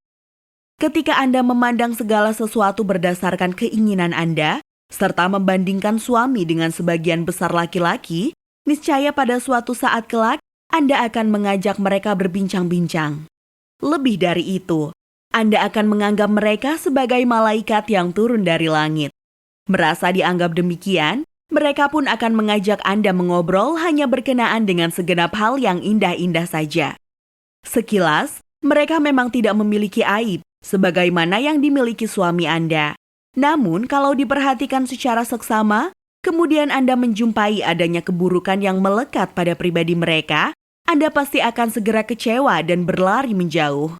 Ketika Anda memandang segala sesuatu berdasarkan keinginan Anda, serta membandingkan suami dengan sebagian besar laki-laki, niscaya pada suatu saat kelak, Anda akan mengajak mereka berbincang-bincang. Lebih dari itu, Anda akan menganggap mereka sebagai malaikat yang turun dari langit. Merasa dianggap demikian, mereka pun akan mengajak Anda mengobrol hanya berkenaan dengan segenap hal yang indah-indah saja. Sekilas, mereka memang tidak memiliki aib, sebagaimana yang dimiliki suami Anda. Namun, kalau diperhatikan secara seksama, kemudian Anda menjumpai adanya keburukan yang melekat pada pribadi mereka, Anda pasti akan segera kecewa dan berlari menjauh.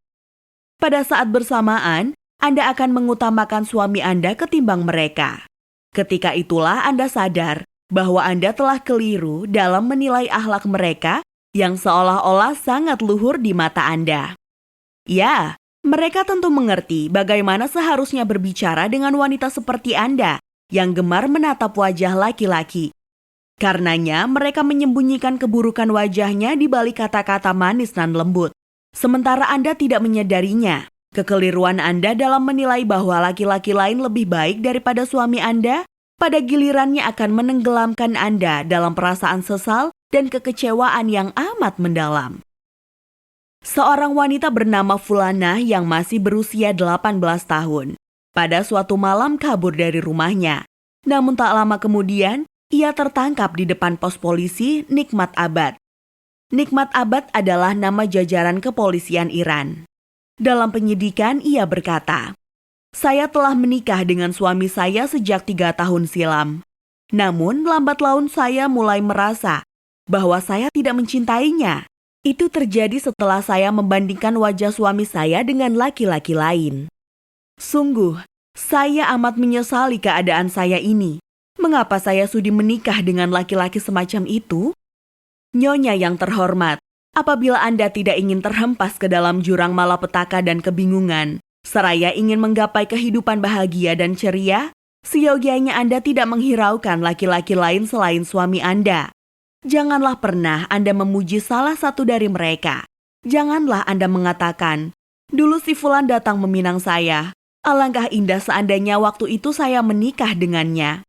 Pada saat bersamaan, Anda akan mengutamakan suami Anda ketimbang mereka. Ketika itulah Anda sadar bahwa Anda telah keliru dalam menilai akhlak mereka yang seolah-olah sangat luhur di mata Anda. Ya, mereka tentu mengerti bagaimana seharusnya berbicara dengan wanita seperti Anda yang gemar menatap wajah laki-laki. Karenanya, mereka menyembunyikan keburukan wajahnya di balik kata-kata manis dan lembut. Sementara Anda tidak menyadarinya, kekeliruan Anda dalam menilai bahwa laki-laki lain lebih baik daripada suami Anda, pada gilirannya akan menenggelamkan Anda dalam perasaan sesal dan kekecewaan yang amat mendalam. Seorang wanita bernama Fulanah yang masih berusia 18 tahun, pada suatu malam kabur dari rumahnya. Namun tak lama kemudian, ia tertangkap di depan pos polisi Nikmat Abad. Nikmat Abad adalah nama jajaran kepolisian Iran. Dalam penyidikan ia berkata, Saya telah menikah dengan suami saya sejak 3 tahun silam. Namun, lambat laun saya mulai merasa bahwa saya tidak mencintainya. Itu terjadi setelah saya membandingkan wajah suami saya dengan laki-laki lain. Sungguh, saya amat menyesali keadaan saya ini. Mengapa saya sudi menikah dengan laki-laki semacam itu? Nyonya yang terhormat, apabila Anda tidak ingin terhempas ke dalam jurang malapetaka dan kebingungan, seraya ingin menggapai kehidupan bahagia dan ceria, seyogianya Anda tidak menghiraukan laki-laki lain selain suami Anda. Janganlah pernah Anda memuji salah satu dari mereka. Janganlah Anda mengatakan, dulu si Fulan datang meminang saya. Alangkah indah seandainya waktu itu saya menikah dengannya.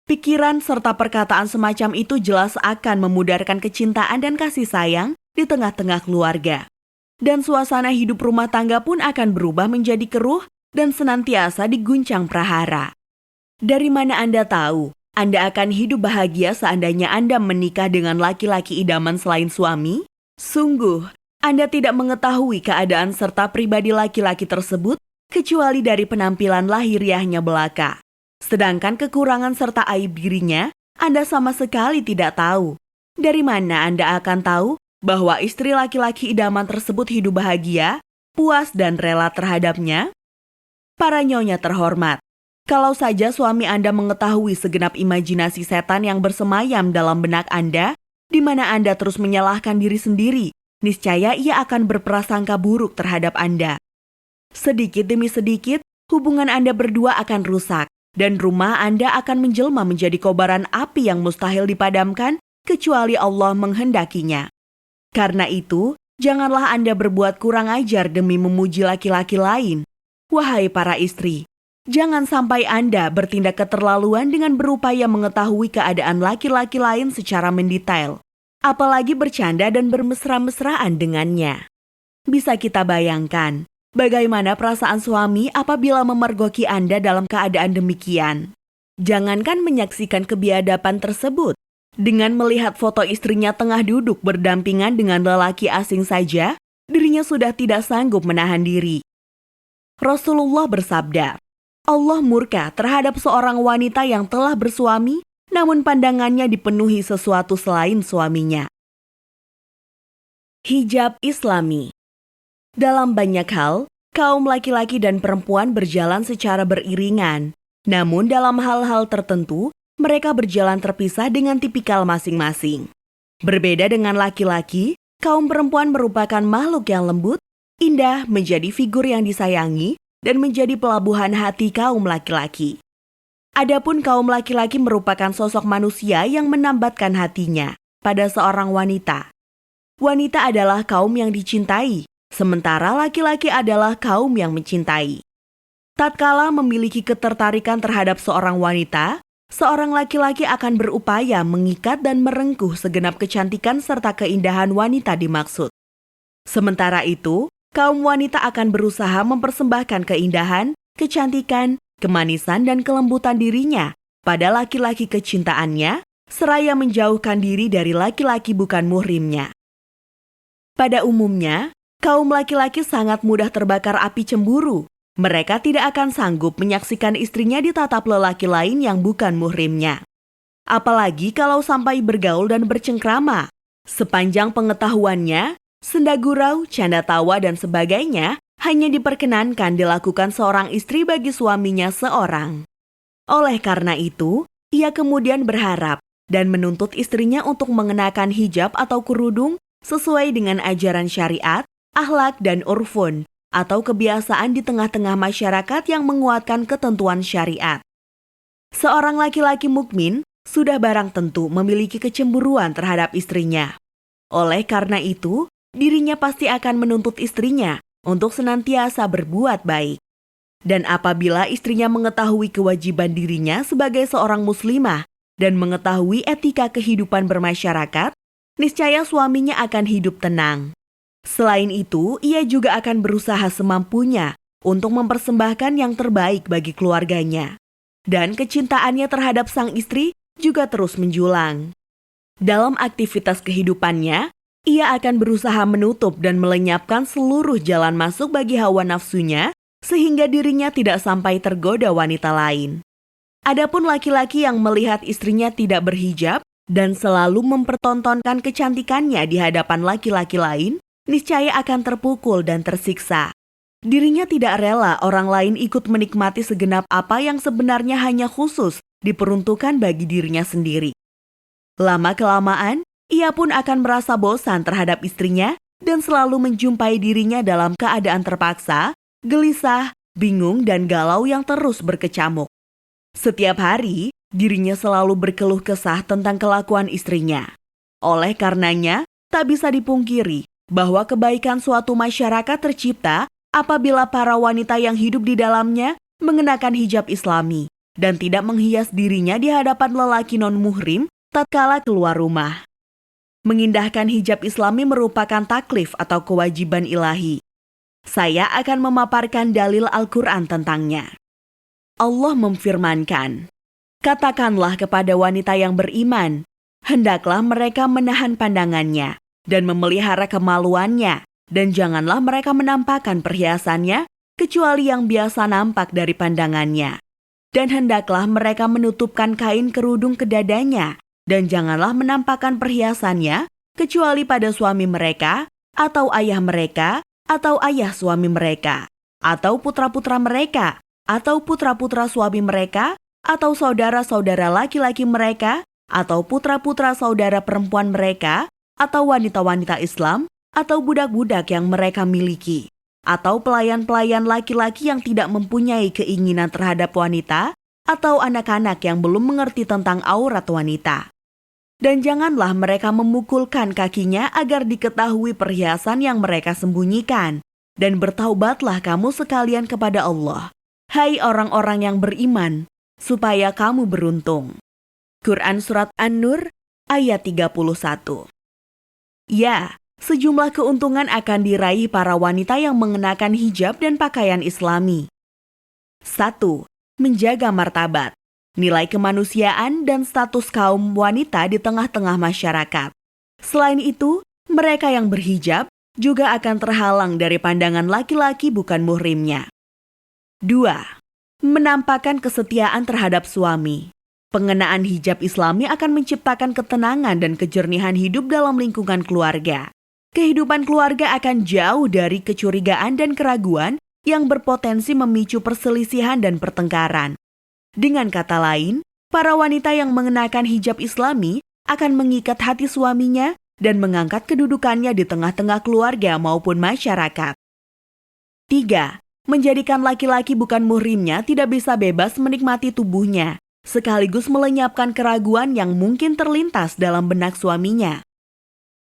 Pikiran serta perkataan semacam itu jelas akan memudarkan kecintaan dan kasih sayang di tengah-tengah keluarga. Dan suasana hidup rumah tangga pun akan berubah menjadi keruh dan senantiasa diguncang prahara. Dari mana Anda tahu Anda akan hidup bahagia seandainya Anda menikah dengan laki-laki idaman selain suami? Sungguh, Anda tidak mengetahui keadaan serta pribadi laki-laki tersebut kecuali dari penampilan lahiriahnya belaka. Sedangkan kekurangan serta aib dirinya, Anda sama sekali tidak tahu. Dari mana Anda akan tahu bahwa istri laki-laki idaman tersebut hidup bahagia, puas dan rela terhadapnya? Para nyonya terhormat, kalau saja suami Anda mengetahui segenap imajinasi setan yang bersemayam dalam benak Anda, di mana Anda terus menyalahkan diri sendiri, niscaya ia akan berprasangka buruk terhadap Anda. Sedikit demi sedikit, hubungan Anda berdua akan rusak, dan rumah Anda akan menjelma menjadi kobaran api yang mustahil dipadamkan, kecuali Allah menghendakinya. Karena itu, janganlah Anda berbuat kurang ajar demi memuji laki-laki lain. Wahai para istri, jangan sampai Anda bertindak keterlaluan dengan berupaya mengetahui keadaan laki-laki lain secara mendetail, apalagi bercanda dan bermesra-mesraan dengannya. Bisa kita bayangkan, bagaimana perasaan suami apabila memergoki Anda dalam keadaan demikian. Jangankan menyaksikan kebiadaban tersebut, dengan melihat foto istrinya tengah duduk berdampingan dengan lelaki asing saja, dirinya sudah tidak sanggup menahan diri. Rasulullah bersabda, Allah murka terhadap seorang wanita yang telah bersuami, namun pandangannya dipenuhi sesuatu selain suaminya. Hijab Islami. Dalam banyak hal, kaum laki-laki dan perempuan berjalan secara beriringan. Namun dalam hal-hal tertentu, mereka berjalan terpisah dengan tipikal masing-masing. Berbeda dengan laki-laki, kaum perempuan merupakan makhluk yang lembut, indah, menjadi figur yang disayangi, dan menjadi pelabuhan hati kaum laki-laki. Adapun kaum laki-laki merupakan sosok manusia yang menambatkan hatinya pada seorang wanita. Wanita adalah kaum yang dicintai, sementara laki-laki adalah kaum yang mencintai. Tatkala memiliki ketertarikan terhadap seorang wanita, seorang laki-laki akan berupaya mengikat dan merengkuh segenap kecantikan serta keindahan wanita dimaksud. Sementara itu, kaum wanita akan berusaha mempersembahkan keindahan, kecantikan, kemanisan dan kelembutan dirinya pada laki-laki kecintaannya, seraya menjauhkan diri dari laki-laki bukan muhrimnya. Pada umumnya, kaum laki-laki sangat mudah terbakar api cemburu. Mereka tidak akan sanggup menyaksikan istrinya ditatap lelaki lain yang bukan muhrimnya. Apalagi kalau sampai bergaul dan bercengkrama. Sepanjang pengetahuannya, senda gurau, canda tawa dan sebagainya hanya diperkenankan dilakukan seorang istri bagi suaminya seorang. Oleh karena itu, ia kemudian berharap dan menuntut istrinya untuk mengenakan hijab atau kerudung sesuai dengan ajaran syariat, akhlak dan urfun, atau kebiasaan di tengah-tengah masyarakat yang menguatkan ketentuan syariat. Seorang laki-laki mukmin sudah barang tentu memiliki kecemburuan terhadap istrinya. Oleh karena itu, dirinya pasti akan menuntut istrinya untuk senantiasa berbuat baik. Dan apabila istrinya mengetahui kewajiban dirinya sebagai seorang muslimah dan mengetahui etika kehidupan bermasyarakat, niscaya suaminya akan hidup tenang. Selain itu, ia juga akan berusaha semampunya untuk mempersembahkan yang terbaik bagi keluarganya. Dan kecintaannya terhadap sang istri juga terus menjulang. Dalam aktivitas kehidupannya, ia akan berusaha menutup dan melenyapkan seluruh jalan masuk bagi hawa nafsunya sehingga dirinya tidak sampai tergoda wanita lain. Adapun laki-laki yang melihat istrinya tidak berhijab dan selalu mempertontonkan kecantikannya di hadapan laki-laki lain, niscaya akan terpukul dan tersiksa. Dirinya tidak rela orang lain ikut menikmati segenap apa yang sebenarnya hanya khusus diperuntukkan bagi dirinya sendiri. Lama-kelamaan, ia pun akan merasa bosan terhadap istrinya dan selalu menjumpai dirinya dalam keadaan terpaksa, gelisah, bingung, dan galau yang terus berkecamuk. Setiap hari, dirinya selalu berkeluh kesah tentang kelakuan istrinya. Oleh karenanya, tak bisa dipungkiri bahwa kebaikan suatu masyarakat tercipta apabila para wanita yang hidup di dalamnya mengenakan hijab Islami dan tidak menghias dirinya di hadapan lelaki non-muhrim tatkala keluar rumah. Mengindahkan hijab Islami merupakan taklif atau kewajiban ilahi. Saya akan memaparkan dalil Al-Quran tentangnya. Allah memfirmankan, "Katakanlah kepada wanita yang beriman, hendaklah mereka menahan pandangannya dan memelihara kemaluannya, dan janganlah mereka menampakkan perhiasannya, kecuali yang biasa nampak dari pandangannya. Dan hendaklah mereka menutupkan kain kerudung ke dadanya, dan janganlah menampakkan perhiasannya, kecuali pada suami mereka, atau ayah mereka, atau ayah suami mereka, atau putra-putra mereka, atau putra-putra suami mereka, atau saudara-saudara laki-laki mereka, atau putra-putra saudara perempuan mereka, atau wanita-wanita Islam, atau budak-budak yang mereka miliki, atau pelayan-pelayan laki-laki yang tidak mempunyai keinginan terhadap wanita, atau anak-anak yang belum mengerti tentang aurat wanita. Dan janganlah mereka memukulkan kakinya agar diketahui perhiasan yang mereka sembunyikan. Dan bertaubatlah kamu sekalian kepada Allah, hai orang-orang yang beriman, supaya kamu beruntung." Quran Surat An-Nur ayat 31. Ya, sejumlah keuntungan akan diraih para wanita yang mengenakan hijab dan pakaian Islami. 1. Menjaga martabat, nilai kemanusiaan dan status kaum wanita di tengah-tengah masyarakat. Selain itu, mereka yang berhijab juga akan terhalang dari pandangan laki-laki bukan muhrimnya. 2. Menampakkan kesetiaan terhadap suami. Pengenaan hijab Islami akan menciptakan ketenangan dan kejernihan hidup dalam lingkungan keluarga. Kehidupan keluarga akan jauh dari kecurigaan dan keraguan yang berpotensi memicu perselisihan dan pertengkaran. Dengan kata lain, para wanita yang mengenakan hijab Islami akan mengikat hati suaminya dan mengangkat kedudukannya di tengah-tengah keluarga maupun masyarakat. 3. Menjadikan laki-laki bukan muhrimnya tidak bisa bebas menikmati tubuhnya, sekaligus melenyapkan keraguan yang mungkin terlintas dalam benak suaminya.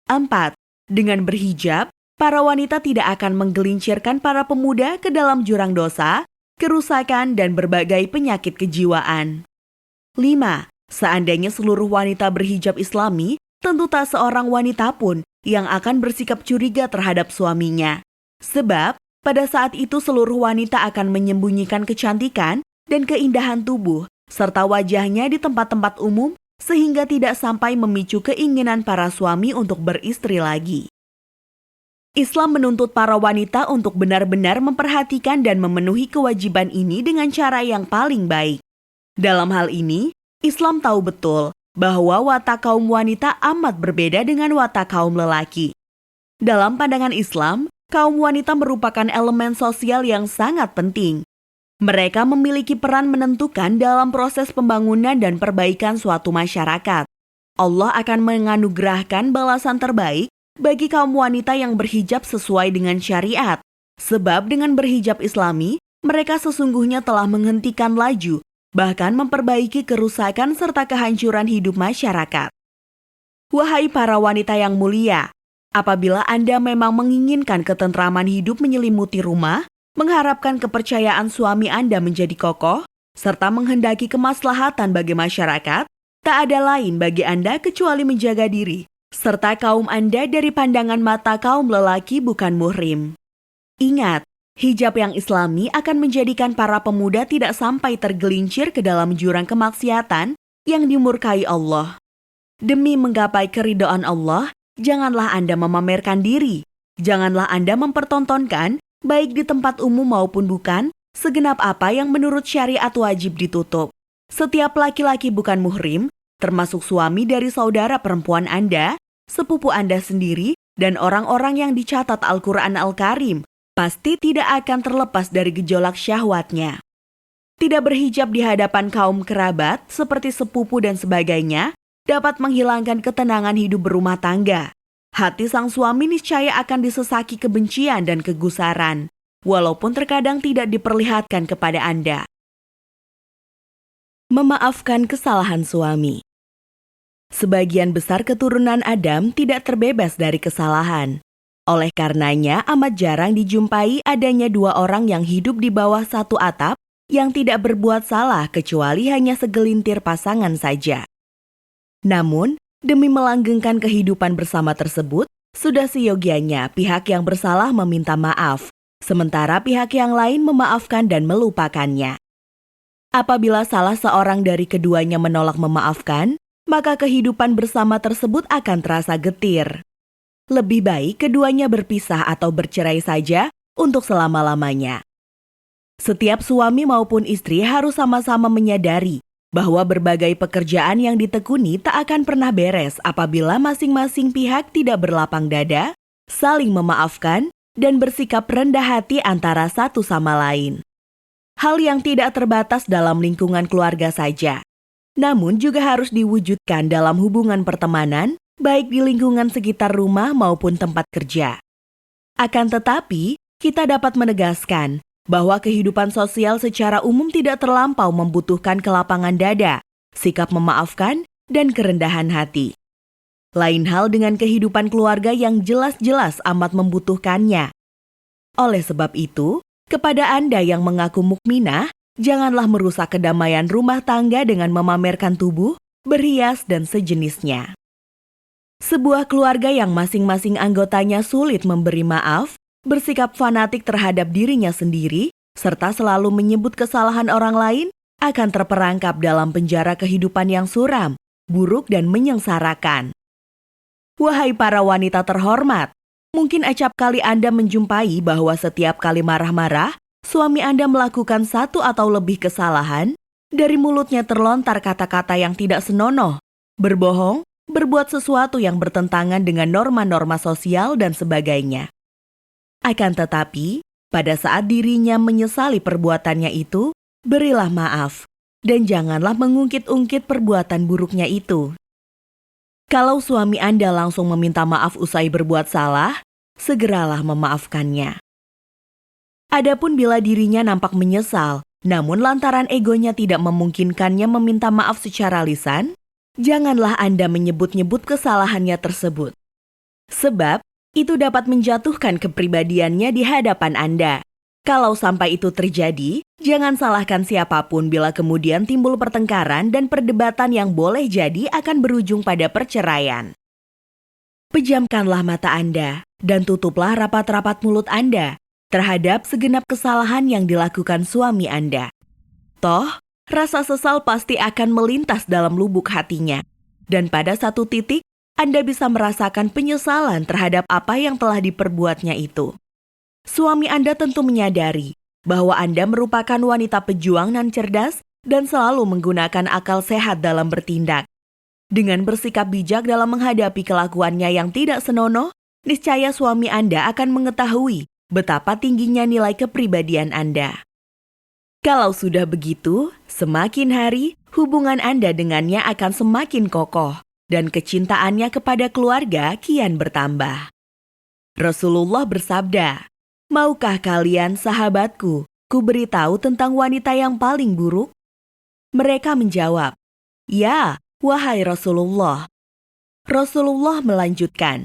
4. Dengan berhijab, para wanita tidak akan menggelincirkan para pemuda ke dalam jurang dosa, kerusakan, dan berbagai penyakit kejiwaan. 5. Seandainya seluruh wanita berhijab Islami, tentu tak seorang wanita pun yang akan bersikap curiga terhadap suaminya. Sebab, pada saat itu seluruh wanita akan menyembunyikan kecantikan dan keindahan tubuh, serta wajahnya di tempat-tempat umum, sehingga tidak sampai memicu keinginan para suami untuk beristri lagi. Islam menuntut para wanita untuk benar-benar memperhatikan dan memenuhi kewajiban ini dengan cara yang paling baik. Dalam hal ini, Islam tahu betul bahwa watak kaum wanita amat berbeda dengan watak kaum lelaki. Dalam pandangan Islam, kaum wanita merupakan elemen sosial yang sangat penting. Mereka memiliki peran menentukan dalam proses pembangunan dan perbaikan suatu masyarakat. Allah akan menganugerahkan balasan terbaik bagi kaum wanita yang berhijab sesuai dengan syariat. Sebab dengan berhijab Islami, mereka sesungguhnya telah menghentikan laju, bahkan memperbaiki kerusakan serta kehancuran hidup masyarakat. Wahai para wanita yang mulia, apabila Anda memang menginginkan ketentraman hidup menyelimuti rumah, mengharapkan kepercayaan suami Anda menjadi kokoh, serta menghendaki kemaslahatan bagi masyarakat, tak ada lain bagi Anda kecuali menjaga diri, serta kaum Anda dari pandangan mata kaum lelaki bukan muhrim. Ingat, hijab yang Islami akan menjadikan para pemuda tidak sampai tergelincir ke dalam jurang kemaksiatan yang dimurkai Allah. Demi menggapai keridhaan Allah, janganlah Anda memamerkan diri, janganlah Anda mempertontonkan baik di tempat umum maupun bukan, segenap apa yang menurut syariat wajib ditutup. Setiap laki-laki bukan muhrim, termasuk suami dari saudara perempuan Anda, sepupu Anda sendiri, dan orang-orang yang dicatat Al-Quran Al-Karim, pasti tidak akan terlepas dari gejolak syahwatnya. Tidak berhijab di hadapan kaum kerabat, seperti sepupu dan sebagainya, dapat menghilangkan ketenangan hidup berumah tangga. Hati sang suami niscaya akan disesaki kebencian dan kegusaran, walaupun terkadang tidak diperlihatkan kepada Anda. Memaafkan kesalahan suami. Sebagian besar keturunan Adam tidak terbebas dari kesalahan. Oleh karenanya, amat jarang dijumpai adanya dua orang yang hidup di bawah satu atap yang tidak berbuat salah kecuali hanya segelintir pasangan saja. Namun, demi melanggengkan kehidupan bersama tersebut, sudah seyogianya pihak yang bersalah meminta maaf, sementara pihak yang lain memaafkan dan melupakannya. Apabila salah seorang dari keduanya menolak memaafkan, maka kehidupan bersama tersebut akan terasa getir. Lebih baik keduanya berpisah atau bercerai saja untuk selama-lamanya. Setiap suami maupun istri harus sama-sama menyadari bahwa berbagai pekerjaan yang ditekuni tak akan pernah beres apabila masing-masing pihak tidak berlapang dada, saling memaafkan, dan bersikap rendah hati antara satu sama lain. Hal yang tidak terbatas dalam lingkungan keluarga saja, namun juga harus diwujudkan dalam hubungan pertemanan, baik di lingkungan sekitar rumah maupun tempat kerja. Akan tetapi, kita dapat menegaskan bahwa kehidupan sosial secara umum tidak terlampau membutuhkan kelapangan dada, sikap memaafkan, dan kerendahan hati. Lain hal dengan kehidupan keluarga yang jelas-jelas amat membutuhkannya. Oleh sebab itu, kepada Anda yang mengaku mukminah, janganlah merusak kedamaian rumah tangga dengan memamerkan tubuh, berhias, dan sejenisnya. Sebuah keluarga yang masing-masing anggotanya sulit memberi maaf, bersikap fanatik terhadap dirinya sendiri, serta selalu menyebut kesalahan orang lain, akan terperangkap dalam penjara kehidupan yang suram, buruk, dan menyengsarakan. Wahai para wanita terhormat, mungkin acap kali Anda menjumpai bahwa setiap kali marah-marah, suami Anda melakukan satu atau lebih kesalahan, dari mulutnya terlontar kata-kata yang tidak senonoh, berbohong, berbuat sesuatu yang bertentangan dengan norma-norma sosial, dan sebagainya. Akan tetapi, pada saat dirinya menyesali perbuatannya itu, berilah maaf, dan janganlah mengungkit-ungkit perbuatan buruknya itu. Kalau suami Anda langsung meminta maaf usai berbuat salah, segeralah memaafkannya. Adapun bila dirinya nampak menyesal, namun lantaran egonya tidak memungkinkannya meminta maaf secara lisan, janganlah Anda menyebut-nyebut kesalahannya tersebut. Sebab, itu dapat menjatuhkan kepribadiannya di hadapan Anda. Kalau sampai itu terjadi, jangan salahkan siapapun bila kemudian timbul pertengkaran dan perdebatan yang boleh jadi akan berujung pada perceraian. Pejamkanlah mata Anda dan tutuplah rapat-rapat mulut Anda terhadap segenap kesalahan yang dilakukan suami Anda. Toh, rasa sesal pasti akan melintas dalam lubuk hatinya. Dan pada satu titik, Anda bisa merasakan penyesalan terhadap apa yang telah diperbuatnya itu. Suami Anda tentu menyadari bahwa Anda merupakan wanita pejuang dan cerdas dan selalu menggunakan akal sehat dalam bertindak. Dengan bersikap bijak dalam menghadapi kelakuannya yang tidak senonoh, niscaya suami Anda akan mengetahui betapa tingginya nilai kepribadian Anda. Kalau sudah begitu, semakin hari hubungan Anda dengannya akan semakin kokoh dan kecintaannya kepada keluarga kian bertambah. Rasulullah bersabda, "Maukah kalian, sahabatku, ku beritahu tentang wanita yang paling buruk?" Mereka menjawab, "Ya, wahai Rasulullah." Rasulullah melanjutkan,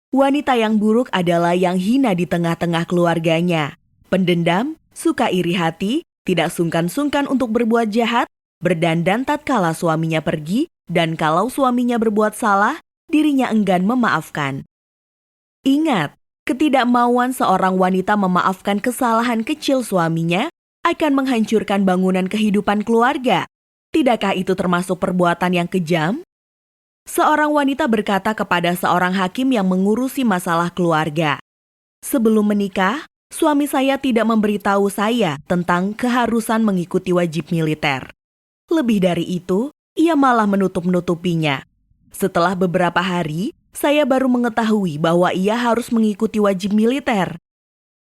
"Wanita yang buruk adalah yang hina di tengah-tengah keluarganya, pendendam, suka iri hati, tidak sungkan-sungkan untuk berbuat jahat, berdandan tatkala suaminya pergi, dan kalau suaminya berbuat salah, dirinya enggan memaafkan." Ingat, ketidakmauan seorang wanita memaafkan kesalahan kecil suaminya akan menghancurkan bangunan kehidupan keluarga. Tidakkah itu termasuk perbuatan yang kejam? Seorang wanita berkata kepada seorang hakim yang mengurusi masalah keluarga, "Sebelum menikah, suami saya tidak memberitahu saya tentang keharusan mengikuti wajib militer. Lebih dari itu, ia malah menutup-nutupinya. Setelah beberapa hari, saya baru mengetahui bahwa ia harus mengikuti wajib militer.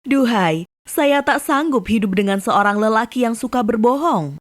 Duhai, saya tak sanggup hidup dengan seorang lelaki yang suka berbohong.